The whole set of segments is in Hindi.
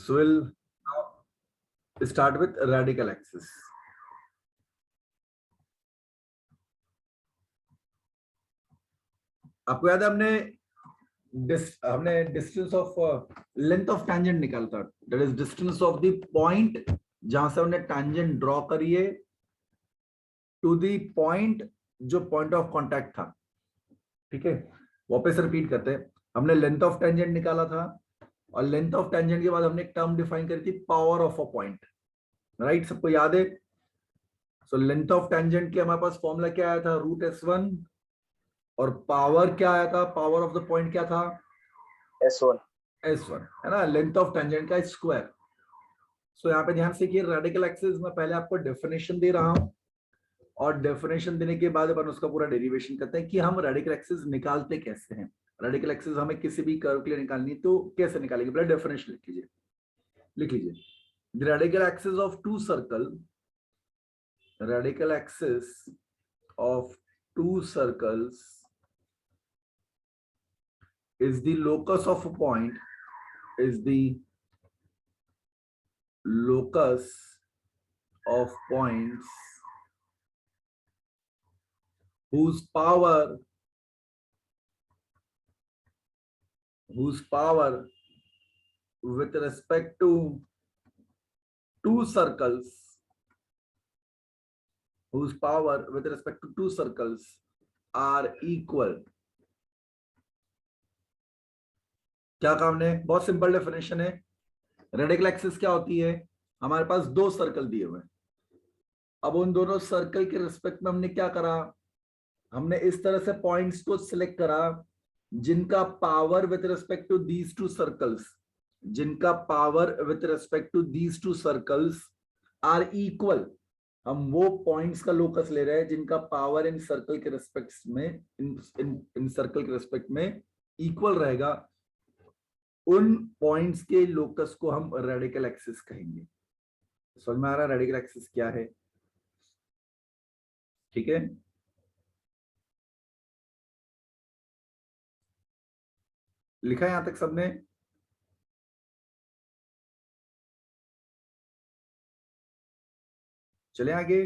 So we'll now start with radical axis. आपको याद है हमने distance of length of tangent निकाला था, that is distance of the point जहां से हमने टैंजेंट ड्रॉ करी है टू द पॉइंट जो पॉइंट ऑफ कांटेक्ट था। ठीक है, वापस रिपीट करते हैं। हमने लेंथ ऑफ टैंजेंट निकाला था और लेंथ ऑफ टैंजेंट के बाद हमने एक टर्म डिफाइन करी थी, power of a point. Right, सबको याद है? सो लेंथ ऑफ टैंजेंट के हमारे पास फॉर्मूला क्या आया था, रूट S1, और पावर क्या आया था, पावर ऑफ द पॉइंट क्या था, S1 है ना, लेंथ ऑफ टैंजेंट का स्क्वायर। सो यहाँ पे ध्यान से कि रेडिकल एक्सिस में पहले आपको डेफिनेशन दे रहा हूं और डेफिनेशन देने के बाद अपन उसका पूरा डेरिवेशन करते हैं कि हम रेडिकल एक्सिस निकालते कैसे हैं। रेडिकल एक्सिस हमें किसी भी कर्व के लिए निकालनी तो कैसे निकालेंगे, पहले डेफिनेशन लिख लीजिए। The radical axis of two circle, radical axis of two circles is the locus of a point, is the locus of points whose power with respect to two circles, whose power with respect to two circles are equal। क्या काम ने, बहुत सिंपल डेफिनेशन है। रेडिकल एक्सिस क्या होती है, हमारे पास दो सर्कल दिए हुए हैं। अब उन दोनों सर्कल के रिस्पेक्ट में हमने क्या करा, हमने इस तरह से पॉइंट्स को सिलेक्ट करा जिनका power with respect to these two circles, जिनका power with respect to these two circles are equal. हम वो पॉइंट्स का लोकस ले रहे हैं जिनका पावर इन सर्कल के रिस्पेक्ट में इन सर्कल के रिस्पेक्ट में इक्वल रहेगा। उन पॉइंट्स के लोकस को हम रेडिकल एक्सिस कहेंगे। समझ में आ रहा है रेडिकल एक्सिस क्या है? ठीक है, लिखा है यहां तक सबने? चले आगे।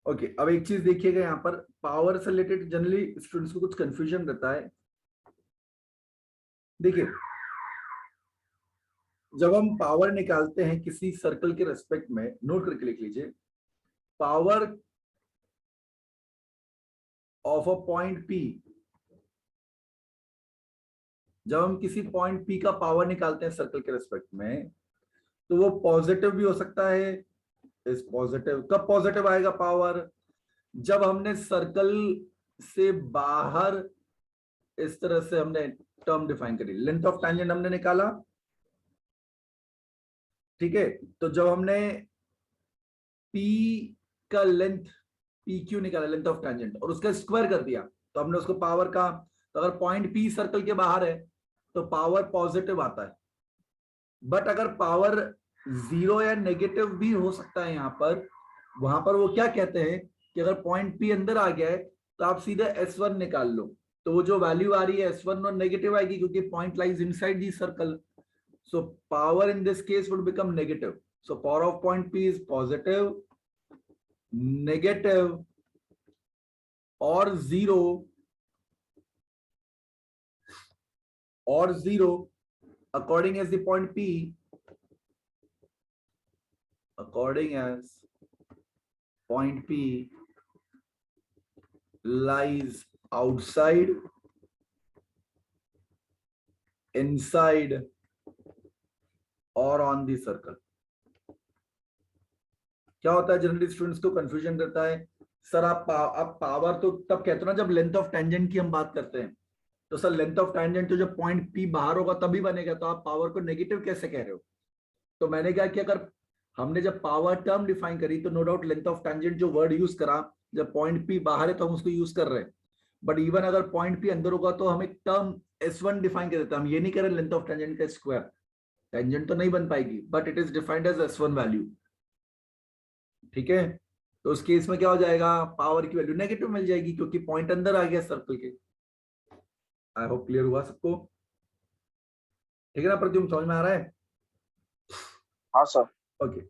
ओके, अब एक चीज देखिएगा, यहां पर पावर से रिलेटेड जनरली स्टूडेंट्स को कुछ कंफ्यूजन रहता है। देखिए, जब हम पावर निकालते हैं किसी सर्कल के रेस्पेक्ट में, नोट करके लिख लीजिए, power of a point P, जब हम किसी पॉइंट P का पावर निकालते हैं सर्कल के रेस्पेक्ट में, तो वो पॉजिटिव भी हो सकता है। इस पॉजिटिव, कब पॉजिटिव आएगा पावर, जब हमने सर्कल से बाहर इस तरह से हमने टर्म डिफाइन करी, लेंथ ऑफ टैंजेंट हमने निकाला। ठीक है, तो जब हमने P का लेंथ PQ निकाला, लेंथ ऑफ टैंजेंट, और उसका स्क्वायर कर दिया, तो हमने उसको पावर का, तो अगर पॉइंट P सर्कल के बाहर है तो पावर पॉजिटिव आता है। बट अगर पावर जीरो या नेगेटिव भी हो सकता है, यहां पर वहां पर वो क्या कहते हैं कि अगर पॉइंट P अंदर आ गया है तो आप सीधे S1 निकाल लो, तो वो जो वैल्यू आ रही है S1 और नेगेटिव आएगी क्योंकि point lies inside the circle. So power in this case would become negative. So power of point P is positive, negative और zero according as the point P, according as point P lies outside, inside or on the circle। क्या होता है, जनरली स्टूडेंट्स को कंफ्यूजन रहता है, सर आप पावर तो तब कहते हो ना जब लेंथ ऑफ टेंजेंट की हम बात करते हैं, तो सर लेंथ ऑफ टेंजेंट तो जब पॉइंट P बाहर होगा तभी बनेगा, तो आप पावर को नेगेटिव कैसे कह रहे हो? तो मैंने क्या किया, अगर हमने जब पावर टर्म डिफाइन करी तो no doubt length of tangent जो वर्ड यूज करा, जब पॉइंट P बाहर है तो हम उसको यूज कर रहे हैं। बट इवन अगर पॉइंट P अंदर होगा तो हम एक टर्म S1 डिफाइन कर देते हैं। हम ये नहीं कर रहे लेंथ ऑफ टैंजेंट का स्क्वायर, टैंजेंट तो नहीं बन पाएगी, but it is defined as S1 value. ठीक है, तो उस केस में क्या हो जाएगा, पावर की वैल्यू नेगेटिव मिल जाएगी क्योंकि पॉइंट अंदर आ गया सर्कल के। आई होप क्लियर हुआ सबको, ठीक है ना प्रद्युम्न, समझ में आ रहा है? हाँ सर। ओके।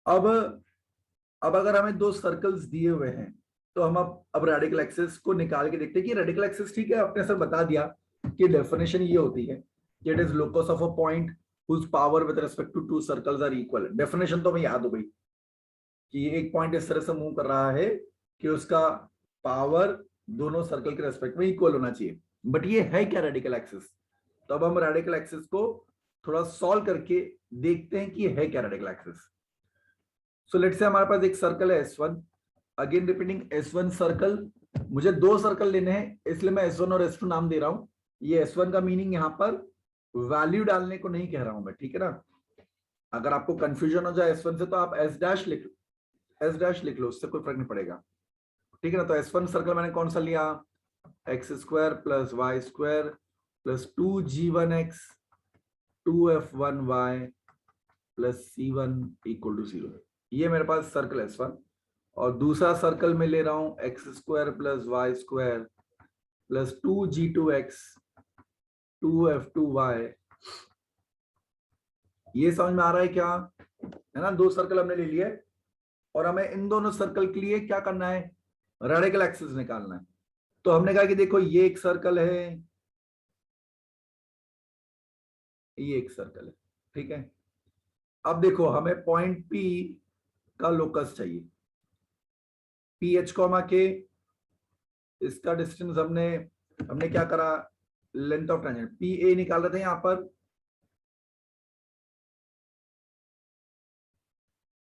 अब अगर हमें दो सर्कल्स दिए हुए हैं तो हम अब रेडिकल एक्सिस को निकाल के देखते हैं कि रेडिकल एक्सिस, ठीक है, आपने सर बता दिया कि डेफिनेशन ये होती है कि it is locus of a point whose power with respect to two circles are equal। Definition तो हमें याद हो गई कि एक पॉइंट इस तरह से मूव कर रहा है कि उसका पावर दोनों सर्कल के रेस्पेक्ट में इक्वल होना चाहिए। बट ये है क्या रेडिकल एक्सिस? तो अब हम रेडिकल एक्सिस को थोड़ा सॉल्व करके देखते हैं कि ये है क्या radical axis. So let's say हमारे पास एक सर्कल है S1, again repeating S1 circle. मुझे दो सर्कल लेने हैं इसलिए मैं S1 और S2 नाम दे रहा हूं। ये S1 का मीनिंग यहां पर वैल्यू डालने को नहीं कह रहा हूं मैं, ठीक है ना। अगर आपको कंफ्यूजन हो जाए S1 से तो आप S डैश लिख लो, उससे कोई फर्क नहीं पड़ेगा, ठीक है ना। तो S1 सर्कल मैंने कौन सा लिया, x square plus y square plus 2g1x 2f1y plus c1 equal to 0। ये मेरे पास सर्कल S1। और दूसरा सर्कल में ले रहा हूं x square plus y square plus 2g2x 2f2y। ये समझ में आ रहा है क्या? है ना, दो सर्कल हमने ले लिए और हमें इन दोनों सर्कल के लिए क्या करना है, रेडिकल एक्सिस निकालना है। तो हमने कहा कि देखो ये एक सर्कल है, ये एक सर्कल है, ठीक है। अब देखो हमें पॉइंट P का लोकस चाहिए, पी एच कॉमा के, इसका डिस्टेंस हमने क्या करा, length of tangent P A निकाल रहे थे यहां पर,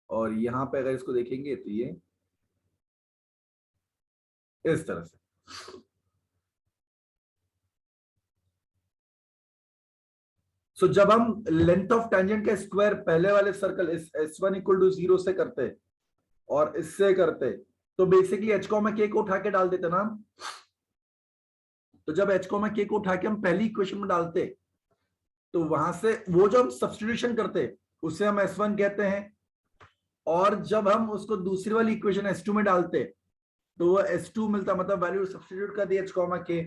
और यहां पे अगर इसको देखेंगे तो ये इस तरह से। सो जब हम लेंथ ऑफ टेंजेंट का स्क्वायर पहले वाले सर्कल इस S1 इक्वल टू 0 से करते और इससे करते तो बेसिकली एच कॉमा के को उठा के डाल देते ना। तो जब एच कॉमा के को उठा के हम पहली इक्वेशन में डालते तो वहां से वो जो हम सब्स्टिट्यूशन करते उसे हम S1 कहते हैं, और जब हम उसको दूसरी वाली इक्वेशन S2 में डालते तो वो S2 मिलता, मतलब वैल्यू सब्स्टिट्यूट कर दी एच कॉमा के,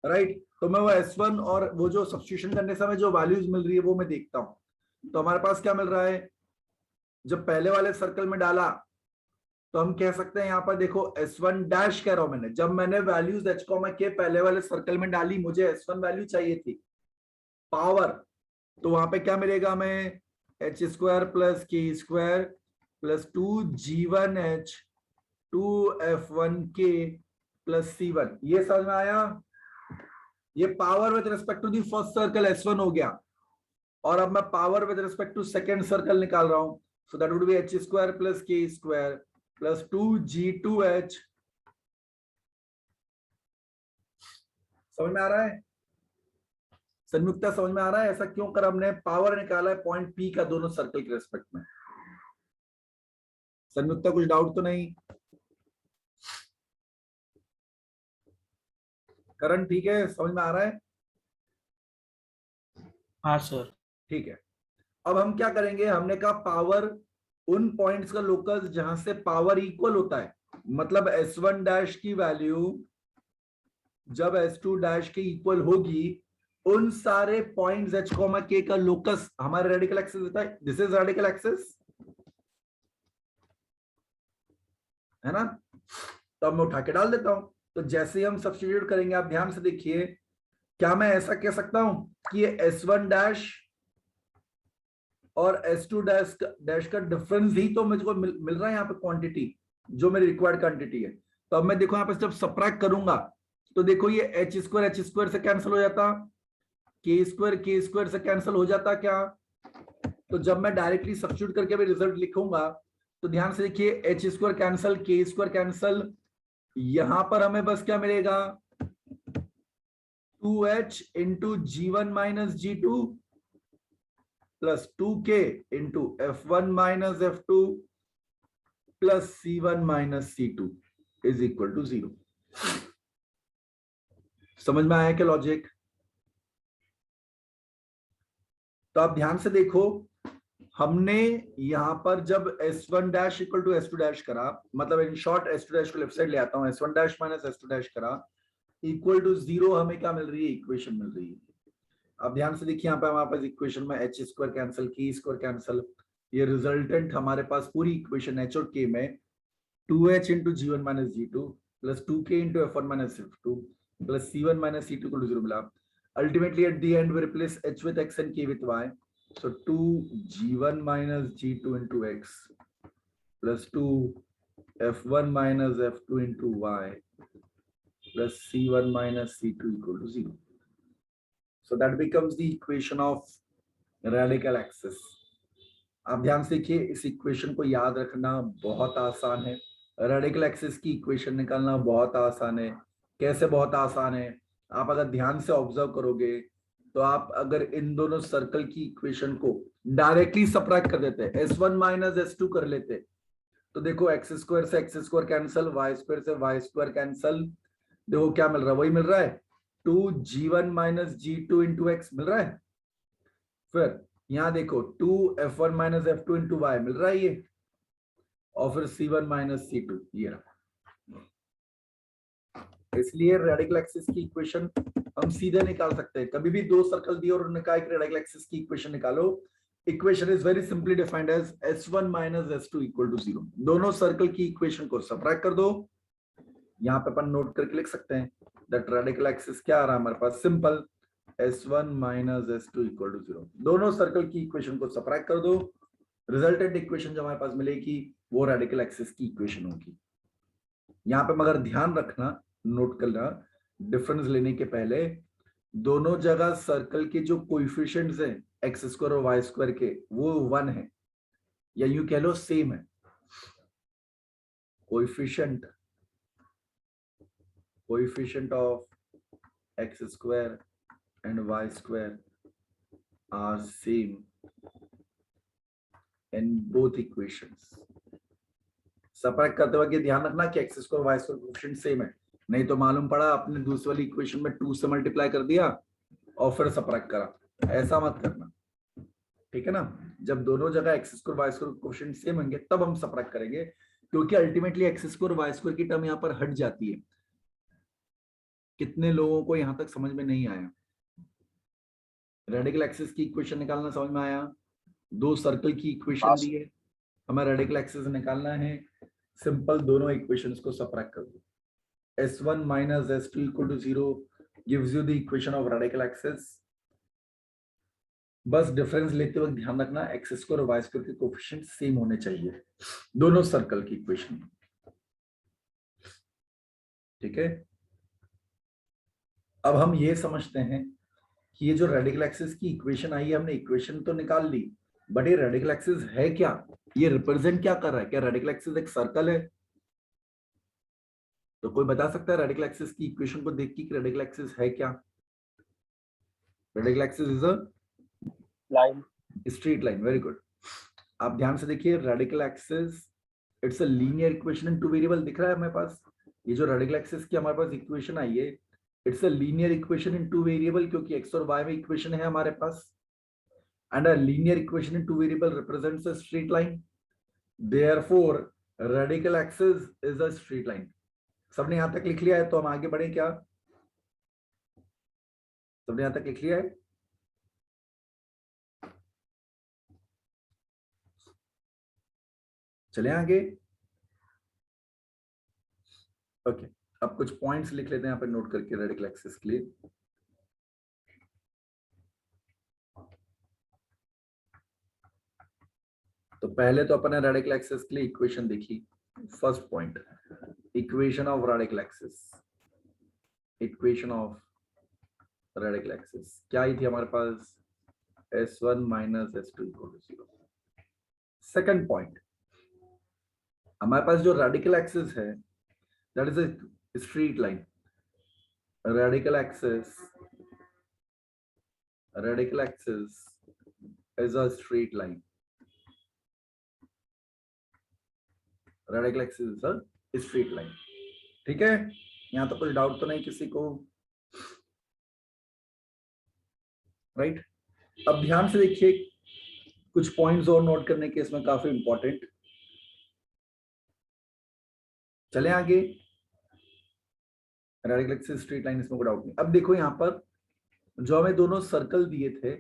राइट। तो मैं वो S1 और वो जो सब्स्टिट्यूशन करने से हमें जो वैल्यूज मिल रही है वो मैं देखता हूं। तो हमारे पास क्या मिल रहा है, जब पहले वाले सर्कल में डाला तो हम कह सकते हैं यहां पर देखो S1 डैश कह रहा हूं मैंने, जब मैंने वैल्यूज एच कॉमा के पहले वाले सर्कल में डाली मुझे S1 वैल्यू चाहिए थी पावर, तो वहां पे क्या मिलेगा हमें, h square plus k square plus 2g1h 2f1k plus c1। ये समझ में आया? ये power with respect to the first circle S1 हो गया, और अब मैं power with respect to second circle निकाल रहा हूं। So that would be h square plus k square plus 2g2h। समझ में आ रहा है संयुक्ता, समझ में आ रहा है ऐसा क्यों कर हमने पावर निकाला है पॉइंट P का दोनों सर्कल के रेस्पेक्ट में? संयुक्ता कुछ डाउट तो नहीं? करण ठीक है, समझ में आ रहा है? हाँ सर। ठीक है। अब हम क्या करेंगे, हमने कहा पावर उन पॉइंट्स का लोकस जहां से पावर इक्वल होता है, मतलब S1 डैश की वैल्यू जब S2 डैश के इक्वल होगी उन सारे पॉइंट्स h कॉमा k का लोकस हमारे रेडिकल एक्सिस होता है। दिस इज रेडिकल एक्सिस, है ना। तो अब मैं उठा के डाल देता हूं। तो जैसे ही हम सब्स्टिट्यूट करेंगे आप ध्यान से देखिए, क्या मैं ऐसा कह सकता हूं कि ये S1 डैश और S2 डैश का डिफरेंस ही तो मुझको मिल रहा है यहाँ पे क्वांटिटी, जो मेरी रिक्वायर्ड क्वांटिटी है। तो अब मैं देखो यहाँ पे जब सबट्रैक्ट करूंगा तो देखो ये एच स्क्वायर से कैंसिल हो जाता, के स्क्वायर से कैंसिल हो जाता क्या। तो जब मैं डायरेक्टली सब्स्टिट्यूट करके भी रिजल्ट लिखूंगा तो ध्यान से देखिए, h square cancel, k square cancel, यहां पर हमें बस क्या मिलेगा, 2h into g1 minus g2 plus 2k into f1 minus f2 plus c1 minus c2 is equal to 0। समझ में आया क्या लॉजिक? तो आप ध्यान से देखो, हमने यहां पर जब S1 dash equal to S2 dash करा, मतलब इन शॉर्ट S2 डैश को लेफ्ट साइड ले आता हूं, S1 dash minus S2 dash करा, इक्वल टू 0 हमें क्या मिल रही है, इक्वेशन मिल रही है। अब ध्यान से देखिए, यहाँ पे हमारे पास इक्वेशन में h square cancel, k square cancel, ये रिजल्टेंट हमारे पास पूरी इक्वेशन h और k में 2h into g1 minus g2 plus 2k into f1 minus f2 plus c1 minus c2 को 0 मिला। Ultimately at the end we replace h with x and k with y, so 2g1 minus g2 into x plus 2f1 minus f2 into y plus c1 minus c2 equal to 0. So that becomes the equation of radical axis. आप ध्यान से देखिए, इस इक्वेशन को याद रखना बहुत आसान है। रेडिकल एक्सिस की इक्वेशन निकालना बहुत आसान है। कैसे बहुत आसान है, आप अगर ध्यान से ऑब्जर्व करोगे तो आप अगर इन दोनों सर्कल की इक्वेशन को डायरेक्टली सबट्रैक्ट कर देते, s1 माइनस s2 कर लेते, तो देखो एक्स स्क्वायर से x square cancel, y square से वाई स्क्वायर कैंसिल, देखो क्या मिल रहा है, वही मिल रहा है, 2g1 minus g2 into x मिल रहा है। फिर यहां देखो 2f1 minus f2 into Y मिल रहा है ये, और फिर c1 माइनस c2 ये रहा। इसलिए रेडिकल एक्सिस की इक्वेशन हम सीधे निकाल सकते हैं। कभी भी दो सर्कल दिए और उन्होंने कहा कि रेडिकल एक्सिस की इक्वेशन निकालो, equation is very simply defined as s1 minus s2 equal to 0। दोनों सर्कल की इक्वेशन को सबट्रैक्ट कर दो, यहाँ पे अपन नोट करके लिख सकते हैं दैट रेडिकल एक्सिस क्या आ रहा है हमारे पास, simple s1 minus s2 equal to 0। दोनों सर्कल की इक्वेशन को सबट्रैक्ट कर दो, रिजल्टेंट इक्वेशन जो हमारे पास मिलेगी वो रेडिकल एक्सिस की इक्वेशन होगी। यहाँ पे मगर ध्यान रखना, नोट करना, डिफरेंस लेने के पहले दोनों जगह सर्कल के जो कोएफिशिएंट्स हैं एक्स स्क्वायर और वाई स्क्वायर के, वो 1 है, या यूं कह लो सेम है। Coefficient of x square and y square are same in both equations. Subtract करते वक्त ध्यान रखना कि x square y square coefficient same है, नहीं तो मालूम पड़ा आपने दूसरी वाली इक्वेशन में 2 से मल्टीप्लाई कर दिया और फिर सबट्रैक्ट करा, ऐसा मत करना, ठीक है ना। जब दोनों जगह x square y square coefficient same होंगे तब हम सबट्रैक्ट करेंगे, क्योंकि ultimately x square y square की टर्म यहाँ पर हट जाती है। कितने लोगों को यहां तक समझ में नहीं आया? रेडिकल एक्सिस की इक्वेशन निकालना समझ में आया? दो सर्कल की इक्वेशन दी है, हमें रेडिकल एक्सिस निकालना है, सिंपल दोनों इक्वेशंस को सबट्रैक्ट कर दो। s1 minus s2 equal to 0 gives you the equation of radical axis। बस डिफरेंस लेते वक्त ध्यान रखना एक्स स्क्वायर और वाई स्क्वायर के कोएफिशिएंट सेम होने चाहिए दोनों सर्कल की इक्वेशन, ठीक है। अब हम ये समझते हैं कि ये जो रेडिकल एक्सिस की इक्वेशन आई है, हमने इक्वेशन तो निकाल ली, बट ये रेडिकल एक्सिस है क्या, ये रिप्रेजेंट क्या कर रहा है? क्या रेडिकल एक्सिस एक सर्कल है? तो कोई बता सकता है रेडिकल एक्सिस की इक्वेशन को देख के कि रेडिकल एक्सिस है क्या? Radical axis is a line, straight line. Very good. आप ध्यान से देखिए, radical axis it's a linear equation in two variable. दिख रहा है हमारे पास ये जो रेडिकल एक्सिस की हमारे पास इक्वेशन आई है, it's a linear equation in two variable, क्योंकि एक्स और वाई में इक्वेशन है हमारे पास, and a linear equation in two variable represents a straight line, therefore radical axis is a straight line. सबने यहां तक लिख लिया है? तो हम आगे बढ़े क्या? सबने यहां तक लिख लिया है? चले आगे। ओके, अब कुछ पॉइंट्स लिख लेते हैं यहाँ पे नोट करके रेडिकल एक्सिस के लिए। तो पहले तो अपन ने रेडिकल एक्सिस के लिए इक्वेशन देखी। First point, equation of radical axis. Equation of radical axis क्या आई थी हमारे पास? s1 minus s2 equal to 0। Second point, हमारे पास जो रेडिकल एक्सिस है that is a straight line. Radical axis is a straight line. Radical axis is a straight line, ठीक है। यहां तो कुछ डाउट तो नहीं किसी को? राइट। अब ध्यान से देखिए, कुछ पॉइंट्स और नोट करने के इसमें काफी इंपॉर्टेंट। चले आगे। रेडिकल एक्सिस स्ट्रेट लाइन, इसमें कोई डाउट नहीं। अब देखो यहाँ पर जो हमें दोनों सर्कल दिए थे,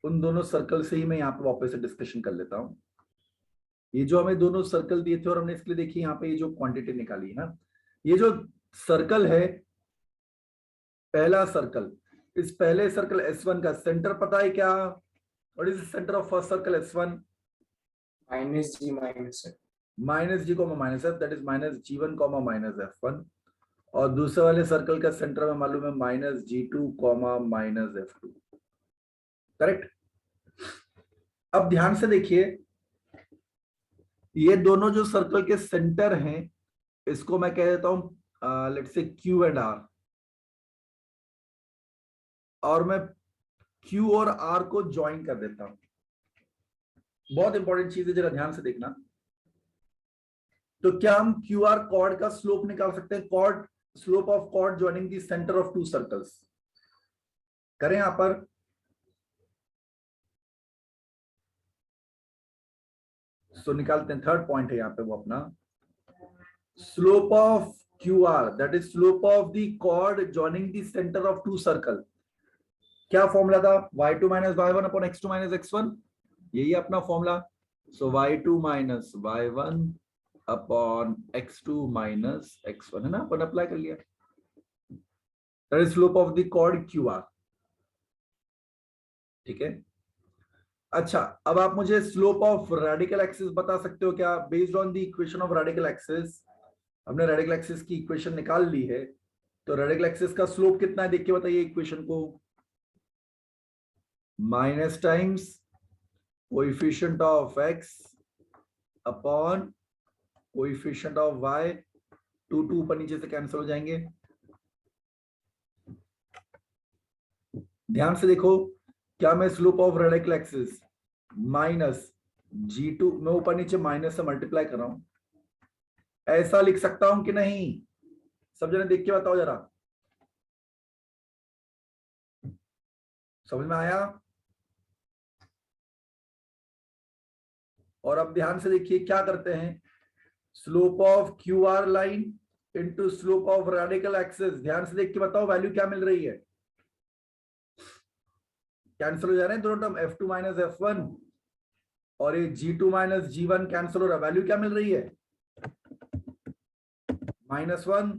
उन दोनों सर्कल से ही मैं यहाँ पे वापस से डिस्कशन कर लेता हूँ। ये जो हमें दोनों सर्कल दिए थे और हमने इसके लिए देखिए यहाँ पे ये जो क्वांटिटी निकाली है ना, ये जो सर्कल है पहला सर्कल, इस पहले सर्कल S1 का सेंटर पता है क्या? What is the centre of first circle S1? Minus g minus है, minus g comma minus f, that is minus G1 comma minus F1। और दूसरे वाले सर्कल का सेंटर में मालूम है minus G2 comma minus F2। Correct. अब ध्यान से देखिए, ये दोनों जो सर्कल के सेंटर हैं, इसको मैं कह देता हूं let's say Q and R, और मैं Q और R को ज्वाइन कर देता हूं। बहुत इंपॉर्टेंट चीज है, जरा ध्यान से देखना। तो क्या हम QR कॉर्ड का स्लोप निकाल सकते हैं? Chord, slope of chord joining the centre of two circles, करें यहां पर। सो निकालते हैं, थर्ड पॉइंट है यहाँ पे वो अपना slope of QR, that is slope of the chord joining the centre of two circle. क्या फॉर्मूला था? y2 minus y1 upon x2 minus x1, यही अपना formula. So y2 minus y1 upon x2 minus x1 है ना, अपन अप्लाई कर लिया। That is slope of the chord QR। ठीक है। अच्छा, अब आप मुझे स्लोप ऑफ रेडिकल एक्सिस बता सकते हो क्या? Based on the equation of radical axis, हमने रेडिकल एक्सिस की इक्वेशन निकाल ली है, तो रेडिकल एक्सिस का स्लोप कितना है देख के बताइए इक्वेशन को। Minus times coefficient of x upon coefficient of y, 2 ऊपर नीचे से कैंसिल हो जाएंगे। ध्यान से देखो, क्या मैं slope of radical axis minus G2, मैं ऊपर नीचे माइनस से मल्टीप्लाई कर रहा हूं, ऐसा लिख सकता हूं कि नहीं? सब जने देख के बताओ जरा, समझ में आया? और अब ध्यान से देखिए क्या करते हैं, slope of QR line into slope of radical axis. ध्यान से देख के बताओ वैल्यू क्या मिल रही है? कैंसिल हो जा रहे हैं दोनों टर्म, F2 माइनस F1 और ये G2 माइनस G1 कैंसिल हो रहा है। वैल्यू क्या मिल रही है? -1।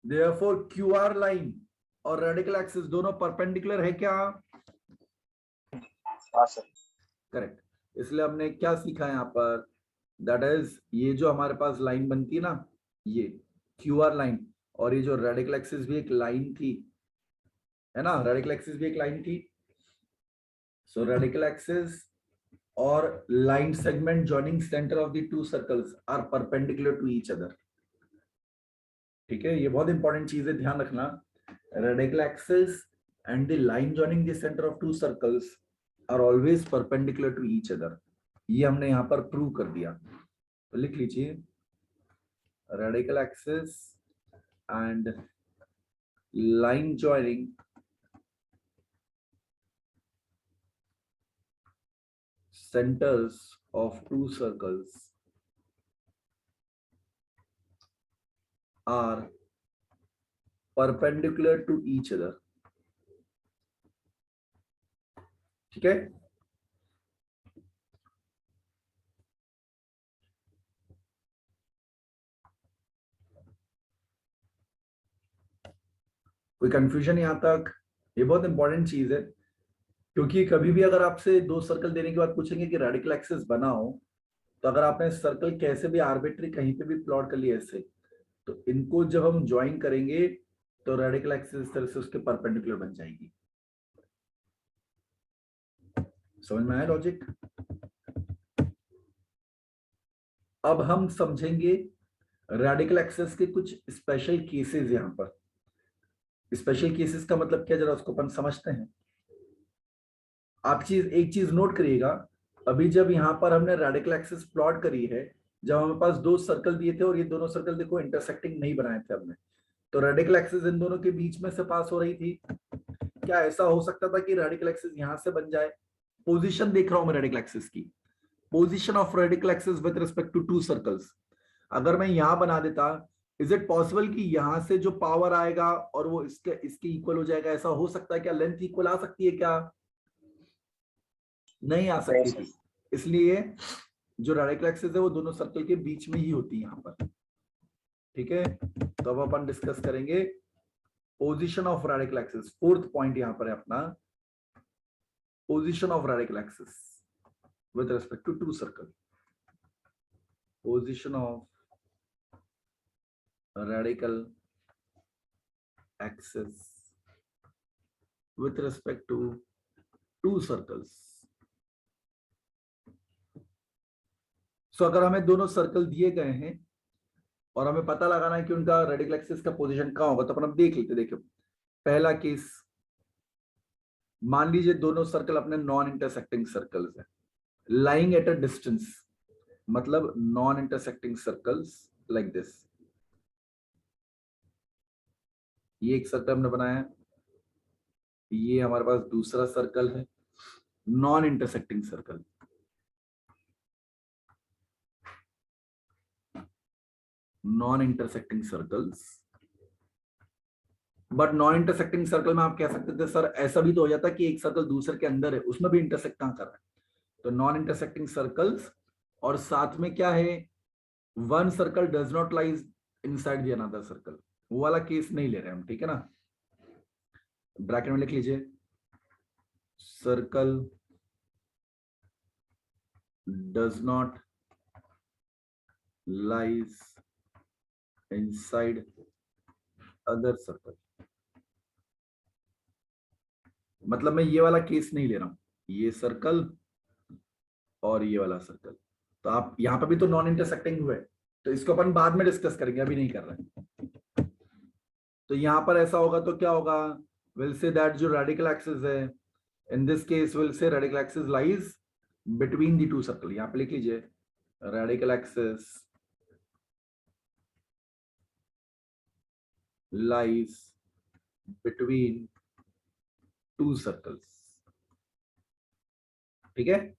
देयरफॉर QR लाइन और रेडिकल एक्सिस दोनों परपेंडिकुलर है क्या? हाँ सर। करेक्ट। इसलिए हमने क्या सीखा है यहाँ पर, दैट इज ये जो हमारे पास लाइन बनती है ना, ये QR लाइन, और ये जो रेडिकल एक्सिस भी एक लाइन थी, है ना, रेडिकल एक्सिस भी एक लाइन थी। सो रेडिकल एक्सिस और line segment joining centre of the two circles are perpendicular to each other. ठीक है, ये बहुत इंपॉर्टेंट चीज है, ध्यान रखना। Radical axis and the line joining the centre of two circles are always perpendicular to each other. ये हमने यहां पर प्रूव कर दिया, तो लिख लीजिए radical axis and line joining centers of two circles are perpendicular to each other। ठीक है, कोई कंफ्यूजन यहां तक? ये बहुत इंपॉर्टेंट चीज है, क्योंकि कभी भी अगर आपसे दो सर्कल देने के बाद पूछेंगे कि रेडिकल एक्सिस बनाओ, तो अगर आपने सर्कल कैसे भी आर्बिट्री कहीं पे भी प्लॉट कर लिया ऐसे, तो इनको जब हम ज्वाइन करेंगे तो रेडिकल एक्सिस इस तरह से उसके परपेंडिकुलर बन जाएगी। समझ में आया लॉजिक? अब हम समझेंगे रेडिकल एक्सिस के कुछ स्पेशल केसेस। यहां पर स्पेशल केसेस का मतलब क्या, जरा उसको अपन समझते हैं। आप एक चीज नोट करिएगा, अभी जब यहां पर हमने रेडिकल एक्सिस प्लॉट करी है, जब हमारे पास दो सर्कल दिए थे और ये दोनों सर्कल देखो इंटरसेक्टिंग नहीं बनाए थे हमने, तो रेडिकल एक्सिस इन दोनों के बीच में से पास हो रही थी। क्या ऐसा हो सकता था कि रेडिकल एक्सिस यहां से बन जाए? पोजीशन देख रहा हूं मैं रेडिकल एक्सिस की, position of radical axis with respect to two circles. अगर मैं यहां बना देता इज इट पॉसिबल कि यहां से जो पावर आएगा और वो इसके इक्वल हो जाएगा? ऐसा हो सकता है क्या? लेंथ इक्वल आ सकती है क्या? नहीं आ सकती थी, इसलिए जो रेडिकल एक्सिस है वो दोनों सर्कल के बीच में ही होती है यहाँ पर। ठीक है, तो अब अपन डिस्कस करेंगे position of radical axis. Fourth point यहाँ पर है अपना, position of radical axis with respect to two circle. Position of radical axis with respect to two circles. So अगर हमें दोनों सर्कल दिए गए हैं और हमें पता लगाना है कि उनका रेडिकल एक्सिस का पोजीशन कहां होगा, तो अपन अब देख लेते। देखिए पहला केस, मान लीजिए दोनों सर्कल अपने नॉन इंटरसेक्टिंग सर्कल्स हैं, लाइंग एट अ डिस्टेंस, मतलब non intersecting circles like this. ये एक सर्कल हमने बनाया, ये हमारे पास दूसरा सर्कल है, non intersecting circle. Non intersecting circles, but non intersecting circle में आप कह सकते थे सर ऐसा भी तो हो जाता कि एक सर्कल दूसरे के अंदर है, उसमें भी इंटरसेक्ट कहां कर रहा है? तो नॉन इंटरसेक्टिंग सर्कल्स, और साथ में क्या है, one circle does not lies inside the another circle, वो वाला केस नहीं ले रहे हम। ठीक है ना, ब्रैकेट में लिख लीजिए, circle does not lies inside other circle. मतलब मैं ये वाला केस नहीं ले रहा हूं, ये सर्कल और ये वाला सर्कल। तो आप यहां पर भी तो नॉन इंटरसेक्टिंग हुए, तो इसको अपन बाद में डिस्कस करेंगे, अभी नहीं कर रहे। तो यहां पर ऐसा होगा तो क्या होगा, विल से दैट जो रेडिकल एक्सिस है, in this case will say radical axis lies between the two circle. यहां पे लिख लीजिए, radical axis lies between two circles. ठीक है,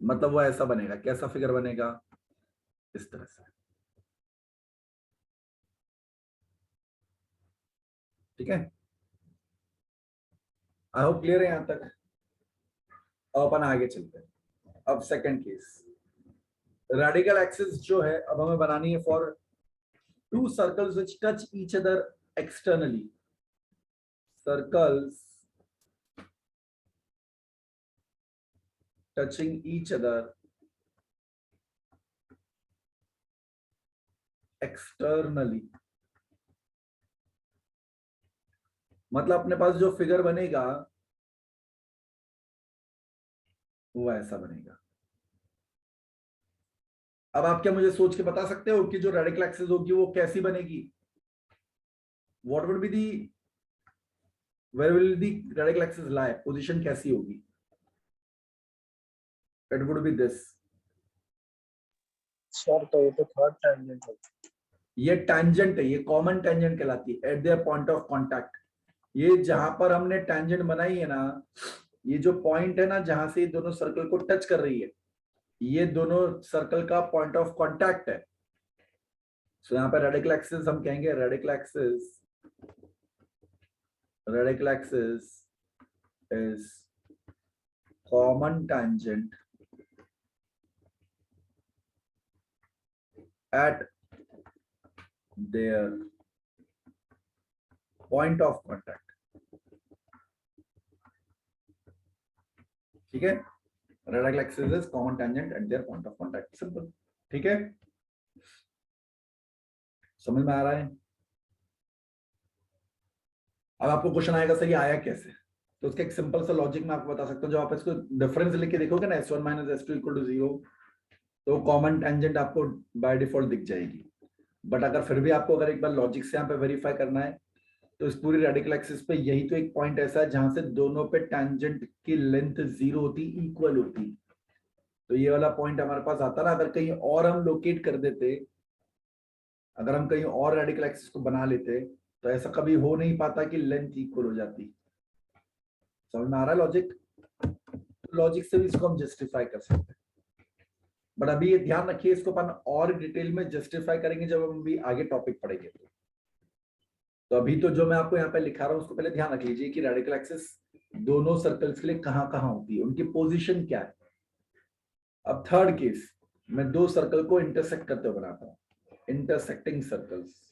मतलब वो ऐसा बनेगा, कैसा फिगर बनेगा, इस तरह से। ठीक है, आई होप क्लियर है यहां तक। अब अपन आगे चलते हैं। अब सेकंड केस, रेडिकल एक्सिस जो है अब हमें बनानी है for to circles which touch each other externally. Circles touching each other externally, मतलब अपने पास जो फिगर बनेगा वो ऐसा बनेगा। अब आप क्या मुझे सोच के बता सकते हो कि जो रेडिकल एक्सिस होगी वो कैसी बनेगी? What would be the, where will the radical axis lie, position कैसी होगी? It would be this. Sir तो ये तो थर्ड टेंजेंट है। ये टेंजेंट है, ये कॉमन टेंजेंट कहलाती है, eight their point of contact. ये जहां पर हमने टेंजेंट बनाई है ना, ये जो पॉइंट है ना जहां से ये दोनों सर्कल को टच कर रही है, ये दोनों सर्कल का पॉइंट ऑफ कांटेक्ट है। सो यहाँ पे रेडिकल एक्सिस हम कहेंगे, radical axis is common tangent at their point of contact। ठीक है, radical axis is common tangent at their point of contact, simple. ठीक है, समझ में आ रहा है? अब आपको क्वेश्चन आएगा सर ये आया कैसे, तो उसका एक सिंपल सा लॉजिक मैं आपको बता सकता हूं। जब आप इसको डिफरेंस लिख के देखोगे ना, s1 minus s2 equal to 0, तो कॉमन टेंजेंट आपको बाय डिफॉल्ट दिख जाएगी। बट अगर फिर भी आपको अगर एक बार लॉजिक से यहाँ पे वेरीफाई करना है, तो इस पूरी रेडिकल एक्सिस पे यही तो एक पॉइंट ऐसा है जहां से दोनों पे टेंजेंट की लेंथ 0 होती, इक्वल होती। तो ये वाला पॉइंट हमारे पास आता ना, अगर कहीं और हम लोकेट कर देते, अगर हम कहीं और रेडिकल एक्सिस को बना लेते, तो ऐसा कभी हो नहीं पाता कि लेंथ इक्वल हो जाती। समझ में आ रहा है लॉजिक? लॉजिक से भी इसको हम जस्टिफाई कर सकते हैं। बट अभी ये ध्यान रखिए, इसको अपन और डिटेल में जस्टिफाई करेंगे जब हम भी आगे टॉपिक पढ़ेंगे। तो अभी तो जो मैं आपको यहाँ पे लिखा रहा हूँ उसको पहले ध्यान रख लीजिए कि रेडिकल एक्सिस दोनों सर्कल्स के लिए कहाँ कहाँ होती है, उनकी पोजीशन क्या है। अब थर्ड केस, मैं दो सर्कल को इंटरसेक्ट करते हुए बनाता हूँ, इंटरसेक्टिंग सर्कल्स।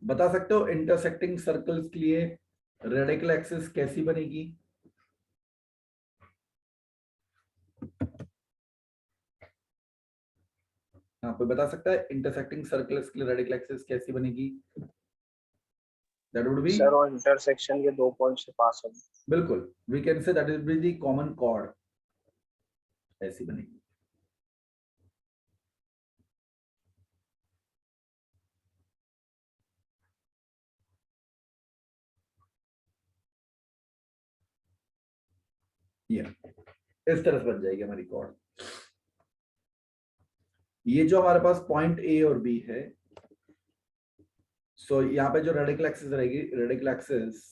बता सकते हो इंटरसेक्टिंग सर्कल्स के लिए रेडिकल एक्सिस कैसी बनेगी? हाँ, कोई बता सकता है इंटरसेक्टिंग सर्कल्स के लिए रेडिकल एक्सिस कैसी बनेगी? दैट वुड बी, सर वो इंटरसेक्शन के 2 पॉइंट से पास होगी। बिल्कुल, we can say that is be the common chord, ऐसी बनेगी। ये इस तरह से बन जाएगी हमारी कॉर्ड। ये जो हमारे पास पॉइंट ए और बी है, सो यहाँ पे जो रेडिकल एक्सिस रहेगी, radical axis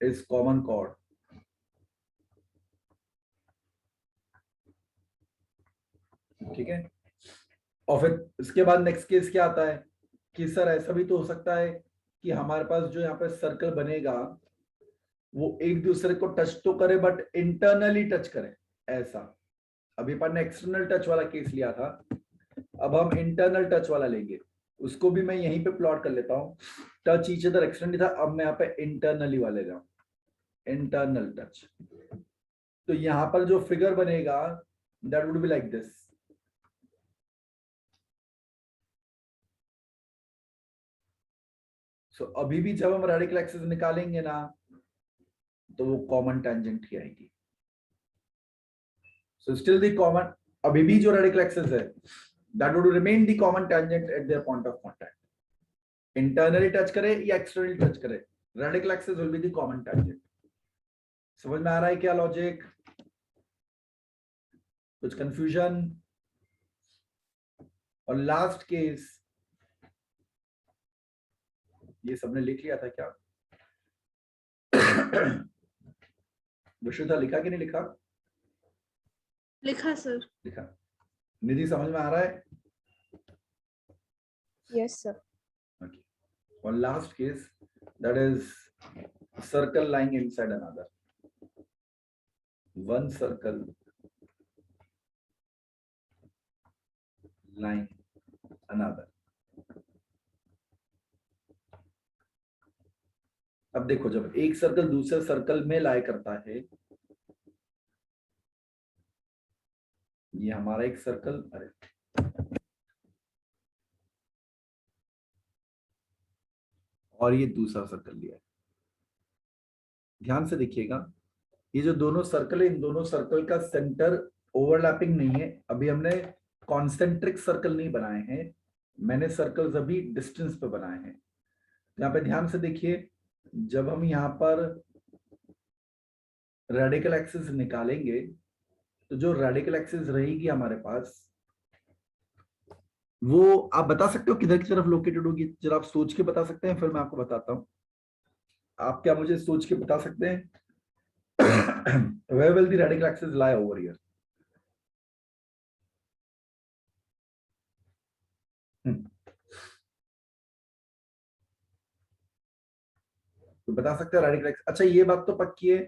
is common chord. ठीक है, और फिर इसके बाद नेक्स्ट केस क्या आता है कि सर ऐसा भी तो हो सकता है कि हमारे पास जो यहाँ पे सर्कल बनेगा वो एक दूसरे को टच तो करे बट इंटरनली टच करे, ऐसा। अभी अपन ने एक्सटर्नल टच वाला केस लिया था, अब हम इंटरनल टच वाला लेंगे। उसको भी मैं यहीं पे प्लॉट कर लेता हूँ। टच ईच अदर एक्सटर्नली था, अब मैं यहाँ पे इंटरनली वाले जाऊं, इंटरनल टच। तो यहां पर जो फिगर बनेगा that would be like this. So अभी भी जब हम रेडिकल एक्सिस निकालेंगे ना तो वो कॉमन टेंजेंट ही आएगी। सो स्टिल द कॉमन, अभी भी जो रेडिकल एक्सिस है that would remain the common tangent at their point of contact. Internally touch करे या एक्सटर्नली टच करे, radical axis will be the common tangent. समझ में आ रहा है क्या लॉजिक? कुछ कंफ्यूजन? और लास्ट केस, ये सबने लिख लिया था क्या? विश्वता लिखा कि नहीं लिखा? लिखा सर। लिखा। निधि समझ में आ रहा है? Yes sir. Okay. One last case, that is circle lying inside another. One circle lying another. अब देखो, जब एक सर्कल दूसरे सर्कल में लाई करता है, ये हमारा एक सर्कल, अरे और ये दूसरा सर्कल लिया है। ध्यान से देखिएगा, ये जो दोनों सर्कल है, इन दोनों सर्कल का सेंटर ओवरलैपिंग नहीं है। अभी हमने कॉन्सेंट्रिक सर्कल नहीं बनाए हैं, मैंने सर्कल्स अभी डिस्टेंस पे बनाए हैं। यहाँ पे ध्यान से देखिए, जब हम यहाँ पर रेडिकल एक्सिस निकालेंगे तो जो रेडिकल एक्सिस रहेगी हमारे पास, वो आप बता सकते हो किधर की तरफ लोकेटेड होगी? जरा आप सोच के बता सकते हैं, फिर मैं आपको बताता हूं। आप क्या मुझे सोच के बता सकते हैं? Where will the radical axis lie over here? तो बता सकते हैं रेडिकल एक्सिस। अच्छा, ये बात तो पक्की है,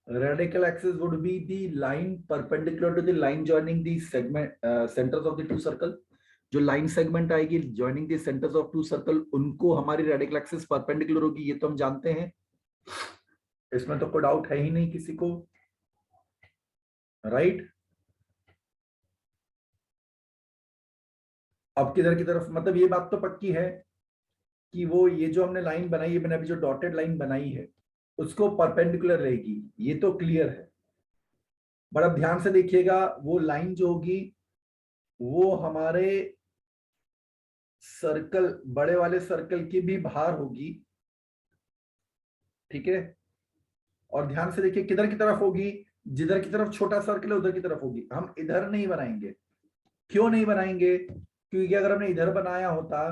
radical axis would be the line perpendicular to the line joining the segment centres of the two circle. जो लाइन सेगमेंट आएगी joining the centres of two circle, उनको हमारी रेडिकल एक्सिस परपेंडिकुलर होगी, ये तो हम जानते हैं, इसमें तो कोई डाउट है ही नहीं किसी को, राइट? अब किधर की तरफ, मतलब ये बात तो पक्की है कि वो ये जो हमने लाइन बनाई है, मैंने अभी जो डॉटेड लाइन बनाई है उसको परपेंडिकुलर रहेगी, ये तो क्लियर है। बट अब ध्यान से देखिएगा, वो लाइन जो होगी वो हमारे सर्कल, बड़े वाले सर्कल की भी बाहर होगी, ठीक है? और ध्यान से देखिए किधर की तरफ होगी, जिधर की तरफ छोटा सर्कल है उधर की तरफ होगी। हम इधर नहीं बनाएंगे। क्यों नहीं बनाएंगे? क्योंकि अगर हमने इधर बनाया होता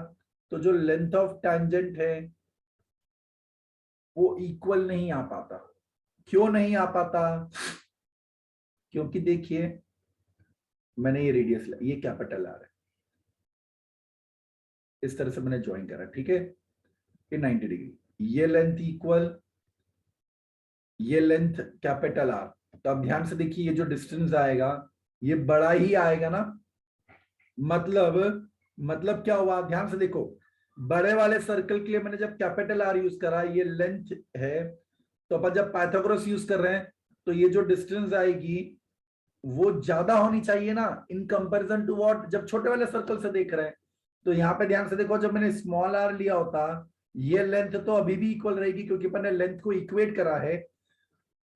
तो जो लेंथ ऑफ टैंजेंट है वो इक्वल नहीं आ पाता। क्यों नहीं आ पाता? क्योंकि देखिए मैंने ये रेडियस, ये कैपिटल आर है, इस तरह से मैंने ज्वाइन करा, ठीक है, ये 90 डिग्री, ये लेंथ इक्वल, ये लेंथ कैपिटल आर। तो अब ध्यान से देखिए, ये जो डिस्टेंस आएगा ये बड़ा ही आएगा ना, मतलब क्या हुआ, ध्यान से देखो, बड़े वाले सर्कल के लिए मैंने जब कैपिटल आर यूज करा, ये लेंथ है, तो अपन जब पाइथागोरस यूज कर रहे हैं तो ये जो डिस्टेंस आएगी वो ज्यादा होनी चाहिए ना, इन कंपैरिजन टू व्हाट, जब छोटे वाले सर्कल से देख रहे हैं। तो यहाँ पे ध्यान से देखो, जब मैंने स्मॉल आर लिया होता, ये लेंथ तो अभी भी इक्वल रहेगी क्योंकि अपन ने लेंथ को इक्वेट करा है।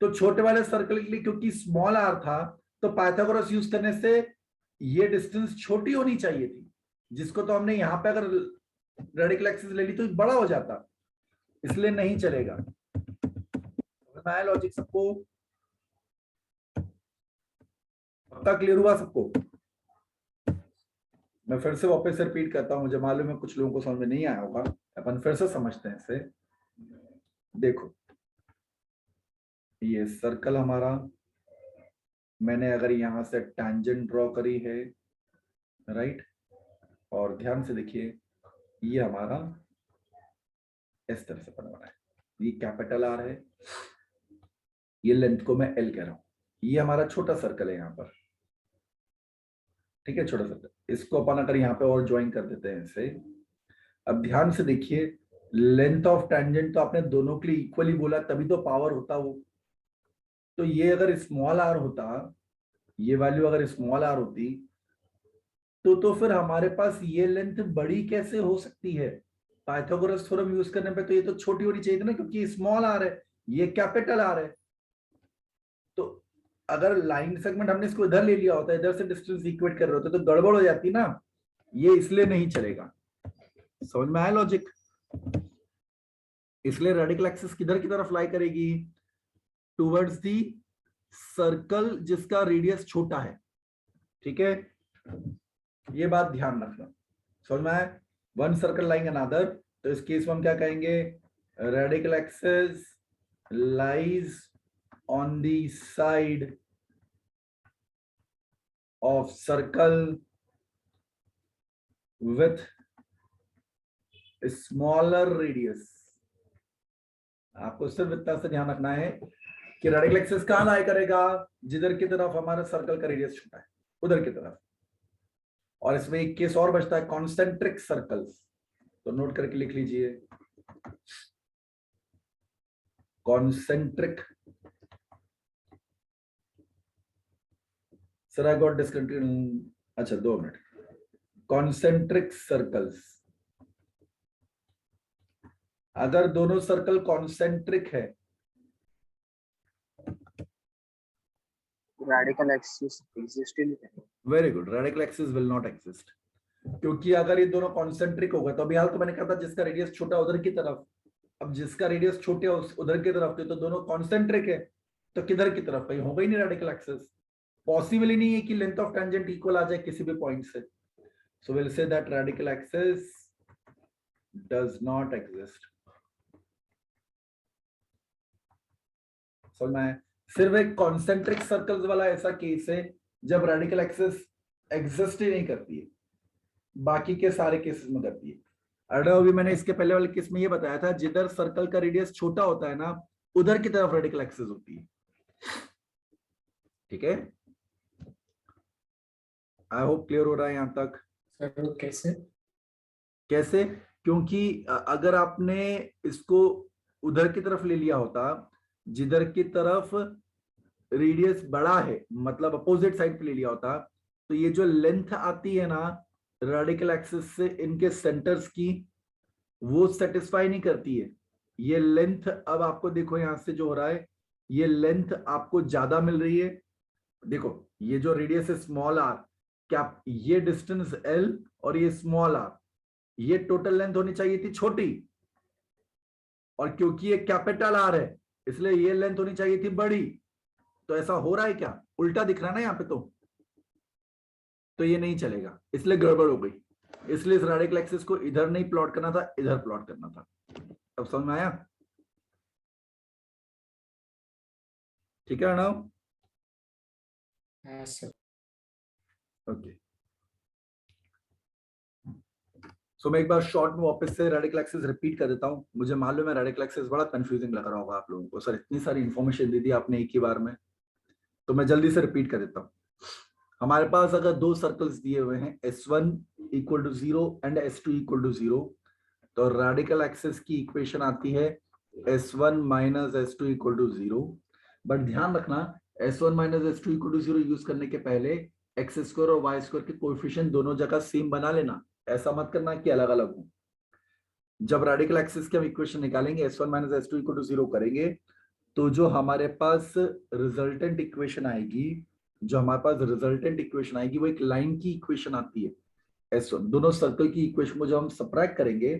तो छोटे वाले सर्कल के लिए क्योंकि स्मॉल आर था, तो पाइथागोरस यूज करने से ये डिस्टेंस छोटी होनी चाहिए थी, जिसको तो हमने यहाँ पे अगर रेडिकल एक्सिस ले ली तो बड़ा हो जाता, इसलिए नहीं चलेगा। नया लॉजिक सबको पक्का क्लियर हुआ सबको? मैं फिर से वापस रिपीट करता हूं, मुझे मालूम है कुछ लोगों को समझ में नहीं आया होगा, अपन फिर से समझते हैं इसे। देखो ये सर्कल हमारा, मैंने अगर यहां से टैंजेंट ड्रॉ करी है, राइट, और ध्यान से देखिए ये हमारा इस तरह से बना है, ये कैपिटल आर है, ये लेंथ को मैं एल कह रहा हूं, ये हमारा छोटा सर्कल है यहाँ पर, ठीक है, छोटा सर्कल, इसको अपन अगर यहाँ पे और ज्वाइन कर देते हैं इसे। अब ध्यान से देखिए, लेंथ ऑफ टैंजेंट तो आपने दोनों के लिए इक्वली बोला, तभी तो पावर होता वो। तो ये अगर स्मॉल आर होता, ये वैल्यू अगर स्मॉल आर होती, तो फिर हमारे पास ये लेंथ बड़ी कैसे हो सकती है? पाइथागोरस थ्योरम यूज करने पे तो ये तो छोटी होनी चाहिए थी ना, क्योंकि स्मॉल आर है, ये कैपिटल आर है। तो अगर लाइन सेगमेंट हमने इसको इधर ले लिया होता, इधर से डिस्टेंस इक्वेट कर रहे होते तो गड़बड़ हो जाती ना, ये इसलिए नहीं चलेगा। समझ में आया लॉजिक? इसलिए रेडिकल एक्सिस किधर की तरफ लाई करेगी? टुवर्ड्स दी सर्कल जिसका रेडियस छोटा है, ठीक है, ये बात ध्यान रखना। समझ में आया? वन सर्कल लाइंग अनदर, तो इस केस में हम क्या कहेंगे? Radical axis lies on the side of circle with smaller radius. आपको सिर्फ इतना से ध्यान रखना है कि रेडिकल एक्सिस कहां लाई करेगा? जिधर की तरफ हमारे सर्कल का रेडियस छोटा है, उधर की तरफ। और इसमें एक केस और बचता है, कॉन्सेंट्रिक सर्कल्स, तो नोट करके लिख लीजिए, concentric, sir I got discontinue, अच्छा 2 मिनट, कॉन्सेंट्रिक सर्कल्स, अगर दोनों सर्कल कॉन्सेंट्रिक है, रेडिकल एक्सिस एग्जिस्ट ही नहीं करेगा। Very good, radical axis will not exist, क्योंकि अगर ये दोनों कॉन्सेंट्रिक होगा, तो अभी हाल तो मैंने कहा था जिसका रेडियस छोटा उधर की तरफ, अब जिसका रेडियस छोटे उधर की तरफ, तो दोनों कॉन्सेंट्रिक है, तो किधर की तरफ? कहीं होगा ही नहीं रेडिकल एक्सिस, पॉसिबल ही नहीं है कि लेंथ ऑफ टेंजेंट इक्वल आ जाए किसी भी पॉइंट से। So will say that radical axis does not exist. समझ में? सिर्फ एक कॉन्सेंट्रिक सर्कल्स वाला ऐसा केस है जब रेडिकल एक्सिस एग्जिस्ट ही नहीं करती है, बाकी के सारे केसेस में करती है। अभी मैंने इसके पहले वाले केस में ये बताया था, जिधर सर्कल का रेडियस छोटा होता है ना, उधर की तरफ रेडिकल एक्सिस होती है, ठीक है। आई होप क्लियर हो रहा है यहां तक? सर कैसे? कैसे? क्योंकि अगर आपने इसको उधर की तरफ ले लिया होता, जिधर की तरफ रेडियस बड़ा है, मतलब अपोजिट साइड पे ले लिया होता, तो ये जो लेंथ आती है ना रेडिकल एक्सिस से इनके सेंटर्स की, वो सेटिस्फाई नहीं करती है। ये लेंथ, अब आपको देखो यहां से जो हो रहा है, ये लेंथ आपको ज्यादा मिल रही है। देखो ये जो रेडियस है स्मॉल आर, क्या ये डिस्टेंस एल और ये स्मॉल आर, ये टोटल लेंथ होनी चाहिए थी छोटी, और क्योंकि ये कैपिटल आर है इसलिए ये लेंथ होनी चाहिए थी बड़ी। तो ऐसा हो रहा है क्या? उल्टा दिख रहा है ना यहाँ पे, तो ये नहीं चलेगा, इसलिए गड़बड़ हो गई। इसलिए इस रेडिकल एक्सिस को इधर नहीं प्लॉट करना था, इधर प्लॉट करना था। अब समझ में आया? ठीक है अर्णव? हाँ सर। ओके, सो मैं एक बार शॉर्ट में वापस से रेडिकल एक्सिस रिपीट कर देता हूँ। मुझे मालूम है रेडिकल एक्सिस बड़ा कंफ्यूजिंग लग रहा होगा आप लोगों को, सर इतनी सारी इंफॉर्मेशन दे दी आपने एक ही बार में, तो मैं जल्दी से रिपीट कर देता हूँ। हमारे पास अगर दो सर्कल्स दिए हुए हैं S1 equal to 0 and S2 equal to 0, तो रेडिकल एक्सिस की इक्वेशन आती है S1 minus S2 equal to 0। But ध्यान रखना S1 minus S2 equal to 0 use करने के पहले एक्स स्क्वायर और वाई स्क्वायर के कोएफिशिएंट दोनों जगह सेम बना लेना, ऐसा मत करना कि अलग अलग हो। जब रेडिकल एक्सिस की हम इक्वेशन निकालेंगे S1 minus S2 equal to 0 करेंगे, तो जो हमारे पास रिजल्टेंट इक्वेशन आएगी, वो एक लाइन की इक्वेशन आती है। S1 दोनों सर्कल की इक्वेशन को जब हम सबट्रैक्ट करेंगे,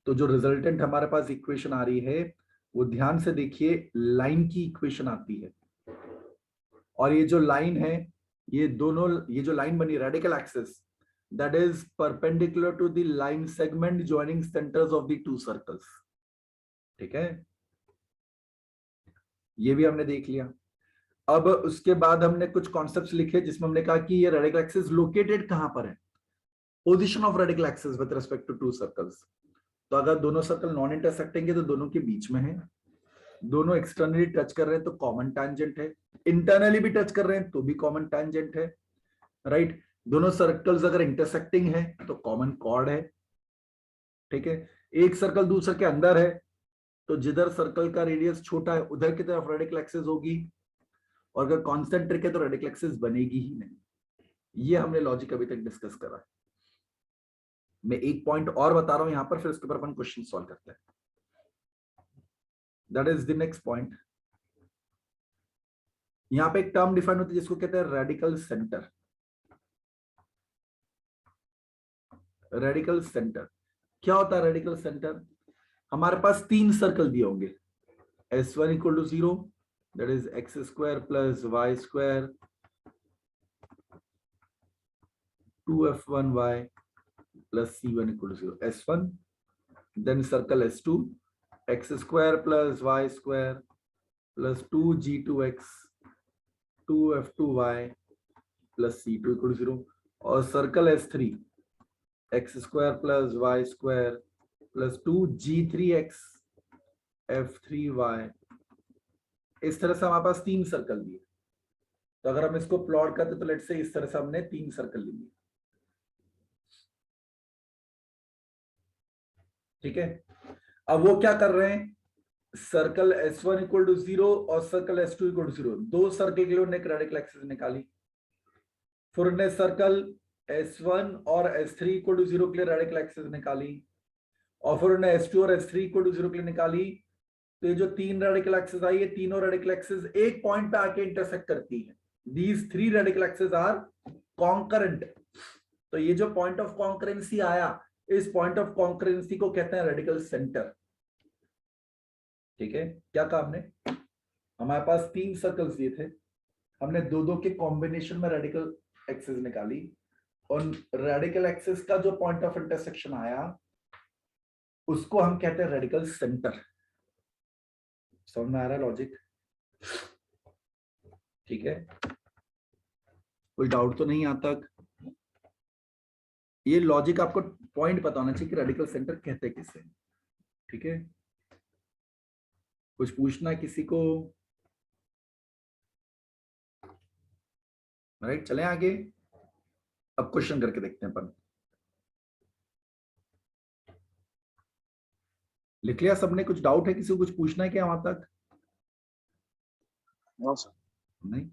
तो जो रिजल्टेंट हमारे पास इक्वेशन आ रही है वो ध्यान से देखिए लाइन की इक्वेशन आती है। और ये जो लाइन है, ये जो लाइन बनी radical axis, that is perpendicular to the line segment joining centers of the two circles। ठीक है, ये भी हमने देख लिया। अब उसके बाद हमने कुछ कॉन्सेप्ट्स लिखे जिसमें हमने कहा कि ये रेडिकल एक्सिस लोकेटेड कहां पर है, position of radical axis with respect to two circles. तो अगर दोनों सर्कल नॉन इंटरसेक्टिंग है तो दोनों के बीच में है, दोनों एक्सटर्नली टच कर रहे हैं तो कॉमन टैंजेंट है, इंटरनली भी टच कर रहे हैं तो भी कॉमन टैंजेंट है, राइट। दोनों सर्कल्स अगर इंटरसेक्टिंग है तो कॉमन कॉर्ड है। ठीक है, एक सर्कल दूसरे के अंदर है तो जिधर सर्कल का रेडियस छोटा है उधर की तरफ रेडिकल एक्सिस होगी, और अगर कॉन्सेंट्रिक है तो रेडिकल एक्सिस बनेगी ही नहीं। ये हमने लॉजिक अभी तक डिस्कस करा है। मैं एक पॉइंट और बता रहा हूं यहां पर, फिर उसके ऊपर अपन क्वेश्चन सॉल्व करते हैं। That is the next point. यहां पे एक टर्म डिफाइन होती है जिसको कहते हैं रेडिकल सेंटर। रेडिकल सेंटर क्या होता है? रेडिकल सेंटर, हमारे पास तीन सर्कल दिए होंगे, S1 equal to 0, that is x square plus y square 2f1y plus c1 equal to 0, S1, then circle S2 x square plus y square plus 2g2x 2f2y plus c2 equal to 0, और circle S3 x square plus y square plus 2g3x f3y। इस तरह से हमारे पास तीन सर्कल दिए, तो अगर हम इसको प्लॉट करते तो लेट्स से इस तरह से हमने तीन सर्कल लिए। ठीक है, अब वो क्या कर रहे हैं, सर्कल S1 इक्वल टू 0 और सर्कल S2 इक्वल टू 0, दो सर्कल के लिए उन्होंने रेडिकल एक्सिस निकाली। फिर उन्होंने सर्कल S1 और S3 इक्वल टू 0 के लिए रेडिकल एक्सिस निकाली, और फिर उन्होंने S2 और S3 इक्वल टू 0 के लिए निकाली। तो ये जो तीन रेडिकल एक्सिस आई है, तीनों रेडिकल एक्सिस एक पॉइंट पे आके इंटरसेक्ट करती है। These three radical axis are concurrent. तो ये जो पॉइंट ऑफ कॉन्करेंसी आया, इस पॉइंट ऑफ कॉन्करेंसी को कहते हैं रेडिकल सेंटर। ठीक है, क्या कहा हमने, हमारे पास तीन सर्कल्स दिए थे, हमने दो दो के कॉम्बिनेशन में रेडिकल एक्सिस निकाली, और रेडिकल एक्सिस का जो पॉइंट ऑफ इंटरसेक्शन आया उसको हम कहते हैं रेडिकल सेंटर। समझ में आ रहा है लॉजिक? ठीक है, कोई डाउट तो नहीं आता? ये लॉजिक आपको पॉइंट पता होना चाहिए कि रेडिकल सेंटर कहते किसे। ठीक है, कुछ पूछना है किसी को? राइट, चलें आगे। अब क्वेश्चन करके देखते हैं अपन। लिख लिया सबने? कुछ डाउट है किसी को, कुछ पूछना है क्या वहां तक? No sir. नहीं,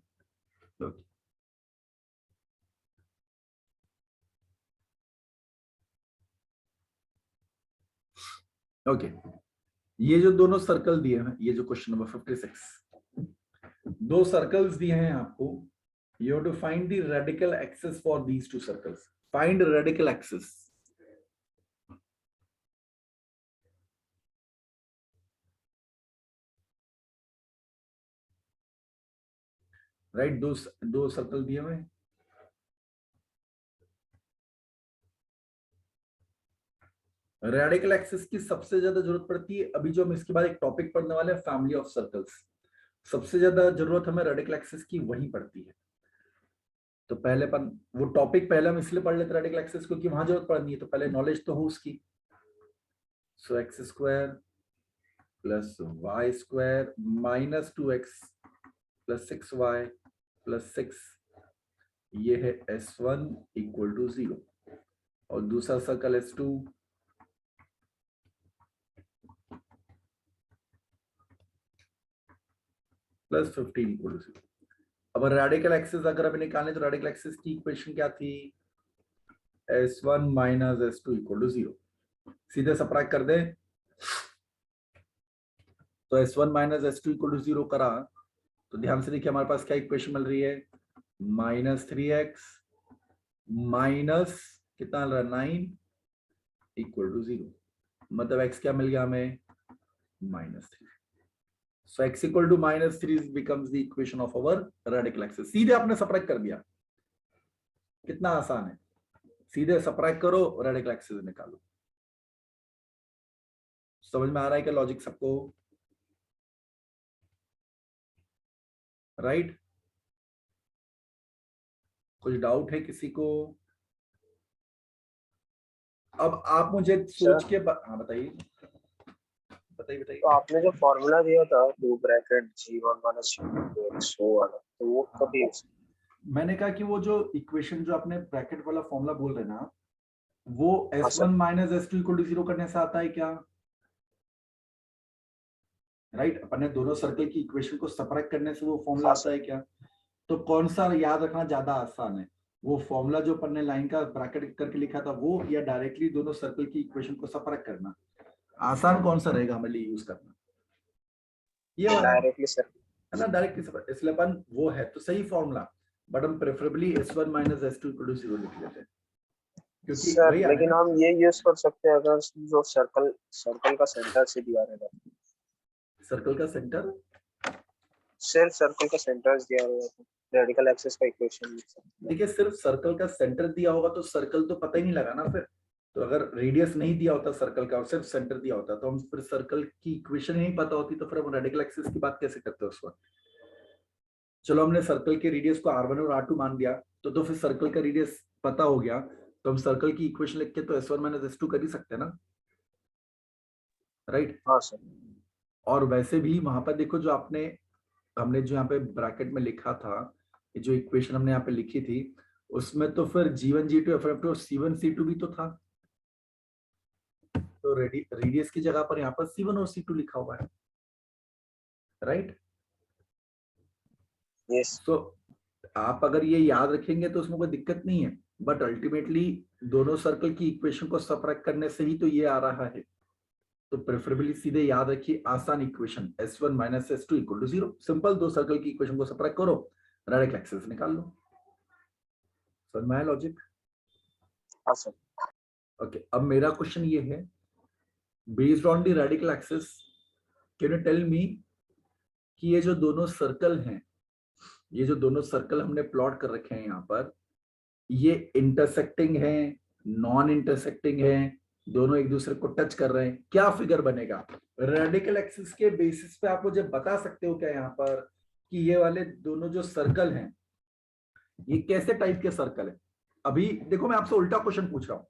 ओके। ये जो दोनों सर्कल दिए हैं, ये जो क्वेश्चन नंबर 56, दो सर्कल्स दिए हैं आपको, you have to find the radical axis for these two circles. Find radical axis. Right, दो सर्कल दिए हुए हैं, रेडिकल एक्सिस की सबसे ज्यादा जरूरत पड़ती है अभी जो हम इसके बाद एक टॉपिक पढ़ने वाले हैं, फैमिली ऑफ सर्कल्स। सबसे ज्यादा जरूरत हमें रेडिकल एक्सिस की वहीं पड़ती है। तो पहले वो टॉपिक पहले हम इसलिए पढ़ लेते रेडिकल एक्सिस क्योंकि वहां जरूरत पड़नी है, तो पहले नॉलेज तो हो उसकी। So x square plus y square minus 2x plus 6y plus 6, ये है S1 इक्वल टू 0, और दूसरा circle S2 plus 15 equal to 0। अब रेडिकल एक्सिस अगर हमें निकालने, तो रेडिकल एक्सिस की इक्वेशन क्या थी? S1 minus S2 equal to 0। सीधे सबट्रैक्ट कर दे, तो S1 minus S2 equal to 0 करा, तो ध्यान से देखिए हमारे पास क्या इक्वेशन मिल रही है? माइनस 3x माइनस कितना मिल रहा है? 9 इक्वल टू 0। मतलब x क्या मिल गया हमें? -3। So x equal to -3 becomes the equation of our radical axis। सीधे आपने सबट्रैक्ट कर दिया, कितना आसान है, सीधे सबट्रैक्ट करो, रेडिकल एक्सिस निकालो। समझ में आ रहा है क्या लॉजिक सबको? राइट? कुछ डाउट है किसी को? अब आप मुझे सोच के हाँ बताइए बताइए बताइए। तो आपने जो फॉर्मूला दिया था 2 bracket G1 minus G2 XO वाला, तो वो कब यूज? मैंने कहा कि वो जो इक्वेशन जो आपने ब्रैकेट वाला फॉर्मूला बोल रहे ना, वो S1 minus S2 equal to 0 करने से आता है क्या? राइट, अपन ने दोनों सर्कल की इक्वेशन को सबट्रैक्ट करने से वो फॉर्मूला आता है क्या? तो कौन सा याद रखना ज्यादा आसान है, वो फॉर्मूला जो अपन ने लाइन का ब्रैकेट करके लिखा था वो, या डायरेक्टली दोनों सर्कल की इक्वेशन को सबट्रैक्ट करना? आसान कौन सा रहेगा हमारे लिए यूज करना? ये वाला डायरेक्टली सर, है ना, डायरेक्टली। इसलिए अपन वो है तो सही फॉर्मूला, बट हम preferably S1 minus S2 equal to 0 लिख लेते हैं, क्योंकि सर वही लेकिन हम ये यूज कर सकते हैं अगर जो सर्कल का सेंटर से दिया रहेगा। सर्कल का सेंटर, सिर्फ सर्कल का सेंटर दिया रहेगा तो रेडिकल एक्सिस का इक्वेशन लिख सकते हैं। देखिए सिर्फ सर्कल का सेंटर दिया होगा तो सर्कल तो पता ही नहीं लगा ना फिर। तो अगर रेडियस नहीं दिया होता सर्कल का और सिर्फ सेंटर दिया होता तो हम फिर सर्कल की इक्वेशन ही नहीं पता होती, तो फिर हम रेडिकल एक्सिस की बात कैसे करते उस वक्त? चलो हमने सर्कल के रेडियस को R1 और R2 मान दिया, तो फिर सर्कल का रेडियस पता हो गया, तो हम सर्कल की इक्वेशन लिख के तो S1 माइनस S2 कर ही सकते हैं ना, राइट? हाँ सर। और वैसे भी वहां पर देखो जो हमने जो यहाँ पे ब्रैकेट में लिखा था, जो इक्वेशन हमने यहाँ पे लिखी थी, उसमें तो फिर G1 G2 F1 C1 C2 भी तो था, तो रेडियस की जगह पर यहाँ पर C1 और C2 लिखा हुआ है, राइट? यस। तो आप अगर ये याद रखेंगे तो उसमें कोई दिक्कत नहीं है, बट अल्टीमेटली दोनों सर्कल की इक्वेशन को सबट्रैक्ट करने से ही तो ये आ रहा है, तो प्रेफरेबली सीधे याद रखिए आसान equation S1 minus S2 equal to 0। Simple, दो सर्कल की इक्वेशन को सबट्रैक्ट करो, रेडिकल एक्सिस निकाल लो। समझ में आया लॉजिक? हाँ सर। ओके, अब मेरा क्वेश्चन ये है, based on the radical axis can you tell me कि ये जो दोनों सर्कल हैं, ये जो दोनों सर्कल हमने प्लॉट कर रखे हैं यहाँ पर, ये इंटरसेक्टिंग है, नॉन इंटरसेक्टिंग है, दोनों एक दूसरे को टच कर रहे हैं, क्या फिगर बनेगा? रेडिकल एक्सिस के बेसिस पे आप मुझे बता सकते हो क्या यहाँ पर कि ये वाले दोनों जो सर्कल हैं ये कैसे टाइप के सर्कल है? अभी देखो मैं आपसे उल्टा क्वेश्चन पूछ रहा हूं,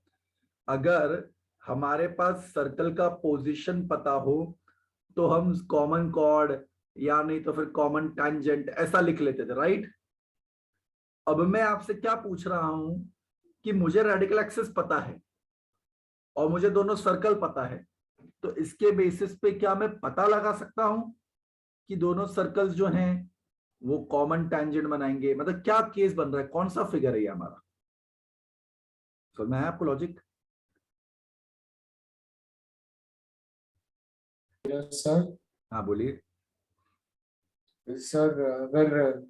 अगर हमारे पास सर्कल का पोजीशन पता हो तो हम कॉमन कॉर्ड या नहीं तो फिर कॉमन टैंजेंट ऐसा लिख लेते थे, राइट? अब मैं आपसे क्या पूछ रहा हूं कि मुझे रेडिकल एक्सिस पता है और मुझे दोनों सर्कल पता है, तो इसके बेसिस पे क्या मैं पता लगा सकता हूं कि दोनों सर्कल्स जो हैं वो कॉमन टैंजेंट बनाएंगे? मतलब क्या केस बन रहा है, कौन सा फिगर है ये हमारा? समझ में आया आपको लॉजिक? सर हाँ बोलिए। सर अगर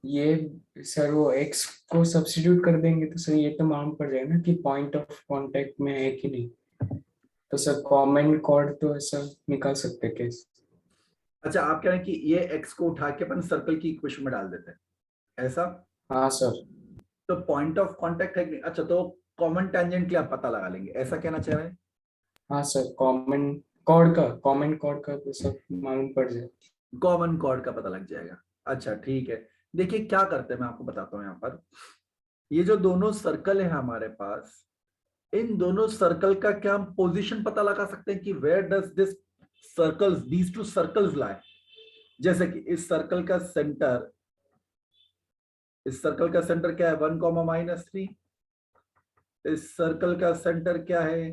ये सर वो x को सब्स्टिट्यूट कर देंगे तो सर ये तो मालूम पड़ जाएगा ना कि पॉइंट ऑफ कांटेक्ट में है कि नहीं, तो सर कॉमन कॉर्ड तो ऐसा निकाल सकते हैं कैसे? अच्छा, आप कह रहे हैं कि ये x को उठा के अपन सर्कल की इक्वेशन में डाल देते हैं, ऐसा? हाँ सर। तो पॉइंट ऑफ कांटेक्ट है कि नहीं? अच्छा, तो कॉमन टैंजेंट के लिए आप पता लगा लेंगे, ऐसा कहना चाह रहे हैं? हाँ सर, कॉमन कॉर्ड का तो सब मालूम पड़ जाए। कॉमन कॉर्ड का पता लग जाएगा। अच्छा ठीक है, देखिए क्या करते हैं मैं आपको बताता हूं। यहाँ पर ये जो दोनों सर्कल है हमारे पास, इन दोनों सर्कल का क्या हम पोजीशन पता लगा सकते हैं कि where does this circles, these two circles lie. जैसे कि इस सर्कल का सेंटर, इस सर्कल का सेंटर क्या है 1, -3। इस सर्कल का सेंटर क्या है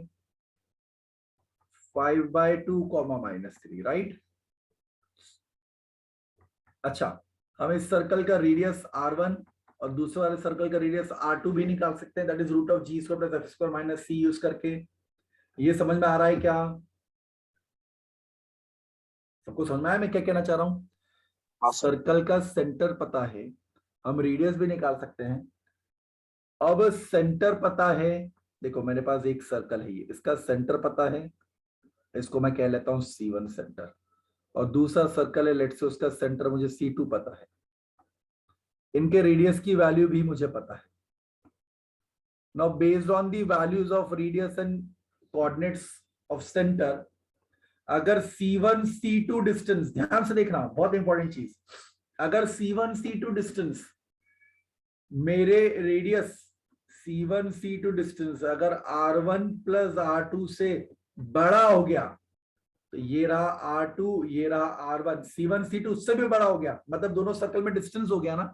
5/2, -3, राइट। अच्छा, हम इस सर्कल का रेडियस r1 और दूसरे वाले सर्कल का रेडियस r2 भी निकाल सकते हैं, that is √g² + f² - c use करके। ये समझ में आ रहा है क्या? सबको समझ में आया मैं क्या कहना चाह रहा हूं? हाँ सर। सर्कल का सेंटर पता है, हम रेडियस भी निकाल सकते हैं। अब सेंटर पता है, देखो मेरे पास एक सर्कल है, ये इसका सेंटर पता है, इसको मैं कह लेता हूं C1 सेंटर। और दूसरा सर्कल है, लेट्स से उसका सेंटर मुझे C2 पता है। इनके रेडियस की वैल्यू भी मुझे पता है। Now based on the values of radius and coordinates of centre, अगर C1 C2 डिस्टेंस, ध्यान से देखना बहुत इंपॉर्टेंट चीज, अगर C1 C2 डिस्टेंस, मेरे रेडियस C1 C2 डिस्टेंस अगर R1 + R2 से बड़ा हो गया, तो ये रहा R2, ये रहा R1, C1 C2 उससे भी बड़ा हो गया, मतलब दोनों सर्कल में डिस्टेंस हो गया ना।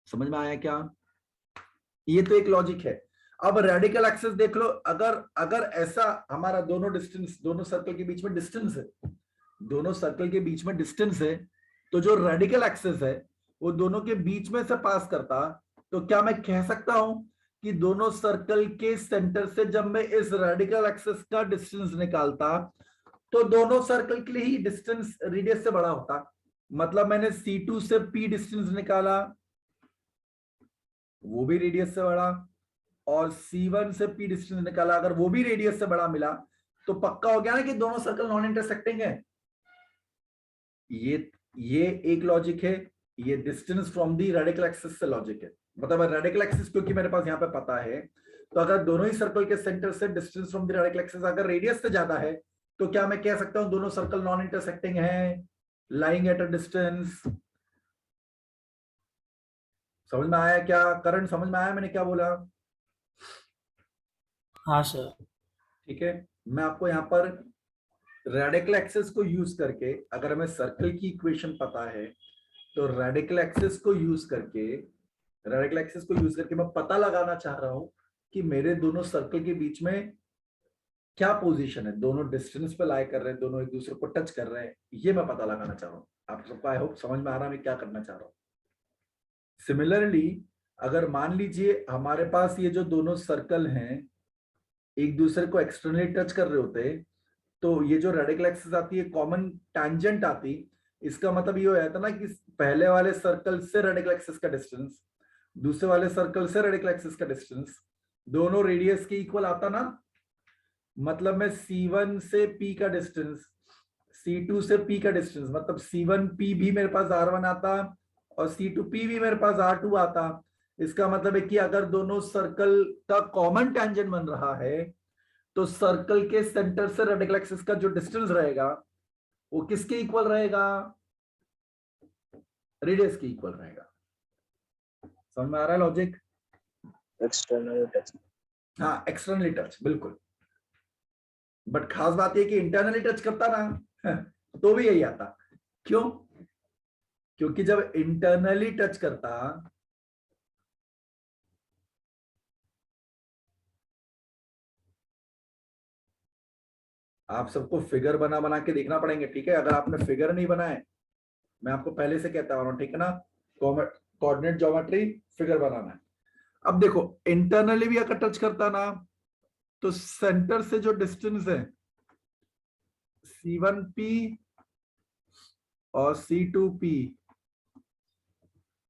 समझ में आया क्या? ये तो एक लॉजिक है। अब रेडिकल एक्सिस देख लो, अगर अगर ऐसा हमारा दोनों डिस्टेंस, दोनों सर्कल के बीच में डिस्टेंस है, दोनों सर्कल के बीच में डिस्टेंस है, तो जो रेडिकल एक्सिस है वो दोनों के बीच में से पास करता, तो क्या मैं कह सकता हूं कि दोनों सर्कल के सेंटर से जब मैं इस रेडिकल एक्सिस का डिस्टेंस निकालता, तो दोनों सर्कल के लिए ही डिस्टेंस रेडियस से बड़ा होता। मतलब मैंने C2 से P डिस्टेंस निकाला, वो भी रेडियस से बड़ा, और C1 से P डिस्टेंस निकाला, अगर वो भी रेडियस से बड़ा मिला, तो पक्का हो गया ना कि दोनों सर्कल नॉन इंटरसेक्टिंग है। ये एक लॉजिक है, ये distance from the radical axis से लॉजिक है। मतलब रेडिकल एक्सिस क्योंकि मेरे पास यहाँ पे पता है, तो अगर दोनों ही सर्कल के सेंटर से distance from the radical axis अगर रेडियस से ज्यादा है, तो क्या मैं कह सकता हूं दोनों सर्कल नॉन इंटरसेक्टिंग है, लाइंग एट अ डिस्टेंस। समझ में आया क्या? करंट समझ में आया मैंने क्या बोला? हाँ सर। ठीक है, मैं आपको यहाँ पर रेडिकल एक्सिस को यूज करके, अगर हमें सर्कल की इक्वेशन पता है, तो रेडिकल एक्सिस को यूज करके, रेडिकल एक्सिस को यूज करके मैं पता लगाना चाह रहा हूं कि मेरे दोनों सर्कल के बीच में क्या पोजीशन है, दोनों डिस्टेंस पे लाई कर रहे हैं, दोनों एक दूसरे को टच कर रहे हैं, ये मैं पता लगाना चाह रहा हूं। आप सबको आई होप समझ में आ रहा है मैं क्या करना चाह रहा हूं। सिमिलरली, अगर मान लीजिए हमारे पास ये जो दोनों सर्कल हैं एक दूसरे को एक्सटर्नली टच कर रहे होते, तो ये जो रेडिकल एक्सिस आती है कॉमन टैंजेंट आती, इसका मतलब ये हो जाता ना कि पहले वाले सर्कल से रेडिकल एक्सिस का डिस्टेंस, दूसरे वाले सर्कल से रेडिकल एक्सिस का डिस्टेंस, दोनों रेडियस के इक्वल आता ना। मतलब मैं C1 से P का डिस्टेंस, C2 से P का डिस्टेंस, मतलब C1P भी मेरे पास R1 आता और C2P भी मेरे पास R2 आता। इसका मतलब है कि अगर दोनों सर्कल का कॉमन टेंजेंट बन रहा है, तो सर्कल के सेंटर से रेडिकल एक्सिस का जो डिस्टेंस रहेगा वो किसके इक्वल रहेगा? रेडियस के इक्वल रहेगा। समझ में आ रहा है लॉजिक? External touch. हाँ, एक्सटर्नली टच, बिल्कुल। बट खास बात यह कि इंटरनली टच करता ना तो भी यही आता। क्यों? क्योंकि जब इंटरनली टच करता, आप सबको फिगर बना बना के देखना पड़ेंगे, ठीक है? अगर आपने फिगर नहीं बनाए, मैं आपको पहले से कहता हूं, ठीक है ना, कोऑर्डिनेट ज्योमेट्री फिगर बनाना है। अब देखो इंटरनली भी अगर टच करता ना, तो सेंटर से जो डिस्टेंस है C1P और C2P,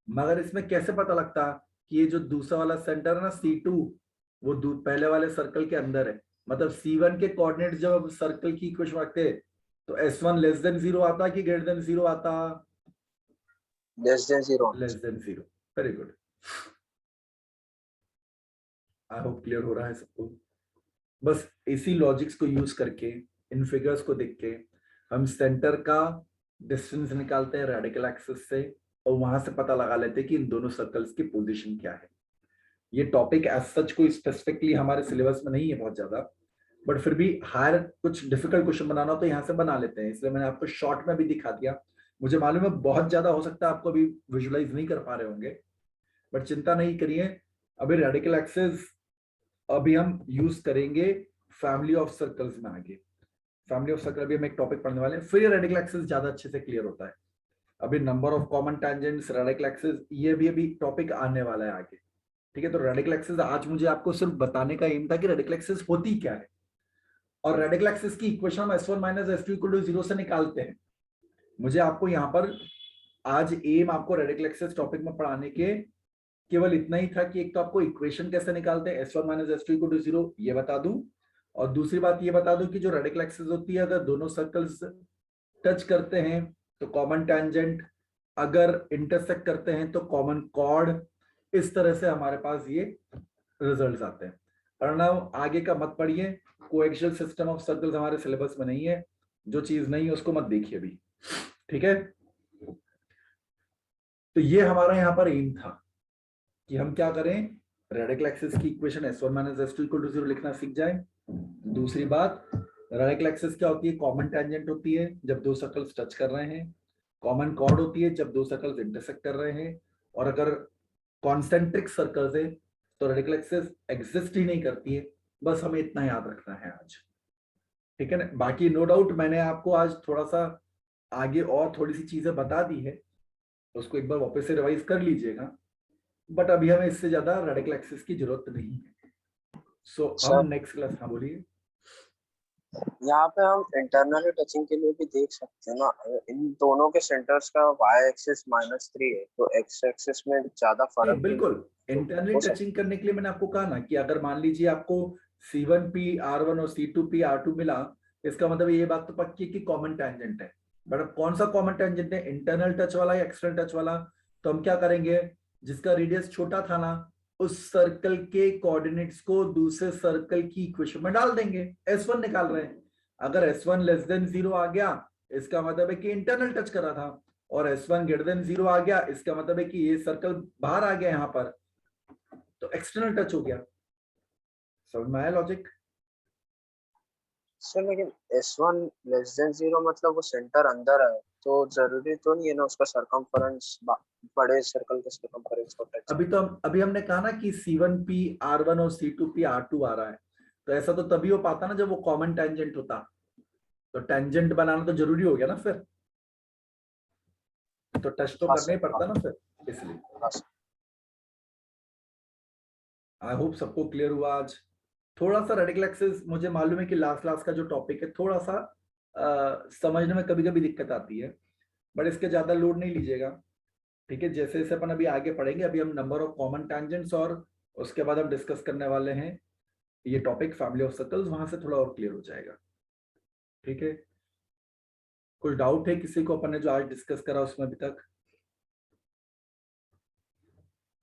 मगर इसमें कैसे पता लगता कि ये जो दूसरा वाला सेंटर है ना C2, वो पहले वाले सर्कल के अंदर है। मतलब C1 के कोऑर्डिनेट जब सर्कल की इक्वेशन रखते हैं, तो S1 <0 आता कि <0 आता? <0। <0। Very good, I hope clear हो रहा है सबको। बस इसी लॉजिक्स को यूज करके, इन फिगर्स को देख के हम सेंटर का डिस्टेंस निकालते हैं रेडिकल एक्सिस से और वहां से पता लगा लेते हैं कि इन दोनों सर्कल्स की पोजीशन क्या है। ये टॉपिक एज सच कोई स्पेसिफिकली हमारे सिलेबस में नहीं है बहुत ज्यादा, बट फिर भी हायर कुछ डिफिकल्ट क्वेश्चन बनाना हो तो यहाँ से बना लेते हैं, इसलिए मैंने आपको शॉर्ट में भी दिखा दिया। मुझे मालूम है बहुत ज्यादा हो सकता है आपको अभी विजुलाइज नहीं कर पा रहे होंगे, बट चिंता नहीं करिए। अभी रेडिकल एक्सिस अभी हम यूज करेंगे फैमिली ऑफ सर्कल्स में आगे। फैमिली ऑफ सर्कल अभी हम एक टॉपिक पढ़ने वाले हैं, फिर रेडिकल एक्सिस ज्यादा अच्छे से क्लियर होता है। अभी number of common tangents, radical axis, ये भी अभी टॉपिक आने वाला है आगे। ठीक है, तो रेडिकल एक्सिस आज मुझे आपको सिर्फ बताने का एम था कि रेडिकल एक्सिस होती क्या है, और रेडिकल एक्सिस की इक्वेशन हम S1 minus S2 equal to 0 से निकालते हैं। मुझे आपको यहाँ पर आज एम आपको रेडिकल एक्सिस टॉपिक में पढ़ाने के केवल इतना ही था कि एक तो आपको इक्वेशन कैसे निकालते हैं S1 minus S2 equal to 0 ये बता दूं, और दूसरी बात ये बता दूं कि जो रेडिकल एक्सिस होती है अगर दोनों सर्कल्स टच करते हैं तो कॉमन टेंजेंट, अगर इंटरसेक्ट करते हैं तो कॉमन कॉर्ड, इस तरह से हमारे पास ये रिजल्ट्स आते हैं। प्रणव आगे का मत पढ़िए, कोएक्सियल सिस्टम ऑफ सर्कल्स हमारे सिलेबस में नहीं है, जो चीज नहीं है उसको मत देखिए अभी, ठीक है। तो ये हमारा यहाँ पर एम था कि हम क्या करें, रेडिकल एक्सिस की equation S1 minus S2 equal to 0 लिखना सीख जाए। दूसरी बात, रेडिकल एक्सिस क्या होती है, कॉमन टेंजेंट होती है जब दो सर्कल्स टच कर रहे हैं, कॉमन कॉर्ड होती है जब दो सर्कल्स इंटरसेक्ट कर रहे हैं, और अगर कॉन्सेंट्रिक सर्कल्स है तो रेडिकल एक्सिस एग्जिस्ट ही नहीं करती है। बस हमें इतना याद रखना है आज, ठीक है ना। बाकी नो डाउट मैंने आपको आज थोड़ा सा आगे और थोड़ी सी चीजें बता दी है, उसको एक बार वापस से रिवाइज कर लीजिएगा, बट अभी हमें इससे ज्यादा रेडिकल एक्सिस की जरूरत नहीं है। सो हम नेक्स्ट क्लास, हाँ बोलिए। यहाँ पे हम इंटरनली टचिंग के लिए भी देख सकते हैं ना, इन दोनों के सेंटर्स का y एक्सिस -3 है, तो x एक्सिस में ज्यादा फर्क नहीं बिल्कुल इंटरनली टचिंग करने के लिए मैंने आपको कहा ना कि अगर मान लीजिए आपको C1P R1 और C2P R2 मिला, इसका मतलब ये बात तो पक्की कि कॉमन टेंजेंट है। बट अब कौन सा कॉमन टेंजेंट है, इंटरनल टच वाला या एक्सटर्नल टच वाला? तो हम क्या करेंगे, जिसका रेडियस छोटा था ना, उस सर्कल के कोऑर्डिनेट्स को दूसरे सर्कल की इक्वेशन में डाल देंगे। S1 निकाल रहे हैं, अगर S1 लेस देन 0 आ गया इसका मतलब है कि इंटरनल टच कर रहा था, और S1 ग्रेटर देन 0 आ गया इसका मतलब है कि ये सर्कल बाहर आ गया यहाँ पर, तो एक्सटर्नल टच हो गया। समझ में आया लॉजिक? सर लेकिन S1 लेस देन 0 मतलब वो सेंटर अंदर है, तो जरूरी तो नहीं है ना उसका सरकमफेरेंस बड़े सर्कल के सरकमफेरेंस को टच। अभी हमने कहा ना कि C1P R1 और C2P R2 आ रहा है, तो ऐसा तो तभी हो पाता ना जब वो कॉमन टेंजेंट होता, तो टेंजेंट बनाना तो जरूरी हो गया ना फिर, तो टच तो करना ही पड़ता ना फिर, इसलिए। आई होप सबको क्लियर हुआ आज। थोड़ा सा रेडिकल एक्सिस मुझे मालूम है कि लास्ट का जो टॉपिक है थोड़ा सा समझने में कभी कभी दिक्कत आती है, बट इसके ज्यादा लोड नहीं लीजिएगा, ठीक है। जैसे जैसे अपन अभी आगे पढ़ेंगे, अभी हम नंबर ऑफ कॉमन टेंजेंट्स और उसके बाद हम डिस्कस करने वाले हैं ये टॉपिक फैमिली ऑफ सर्कल्स, वहां से थोड़ा और क्लियर हो जाएगा, ठीक है। कुछ डाउट है किसी को अपन ने जो आज डिस्कस करा उसमें अभी तक?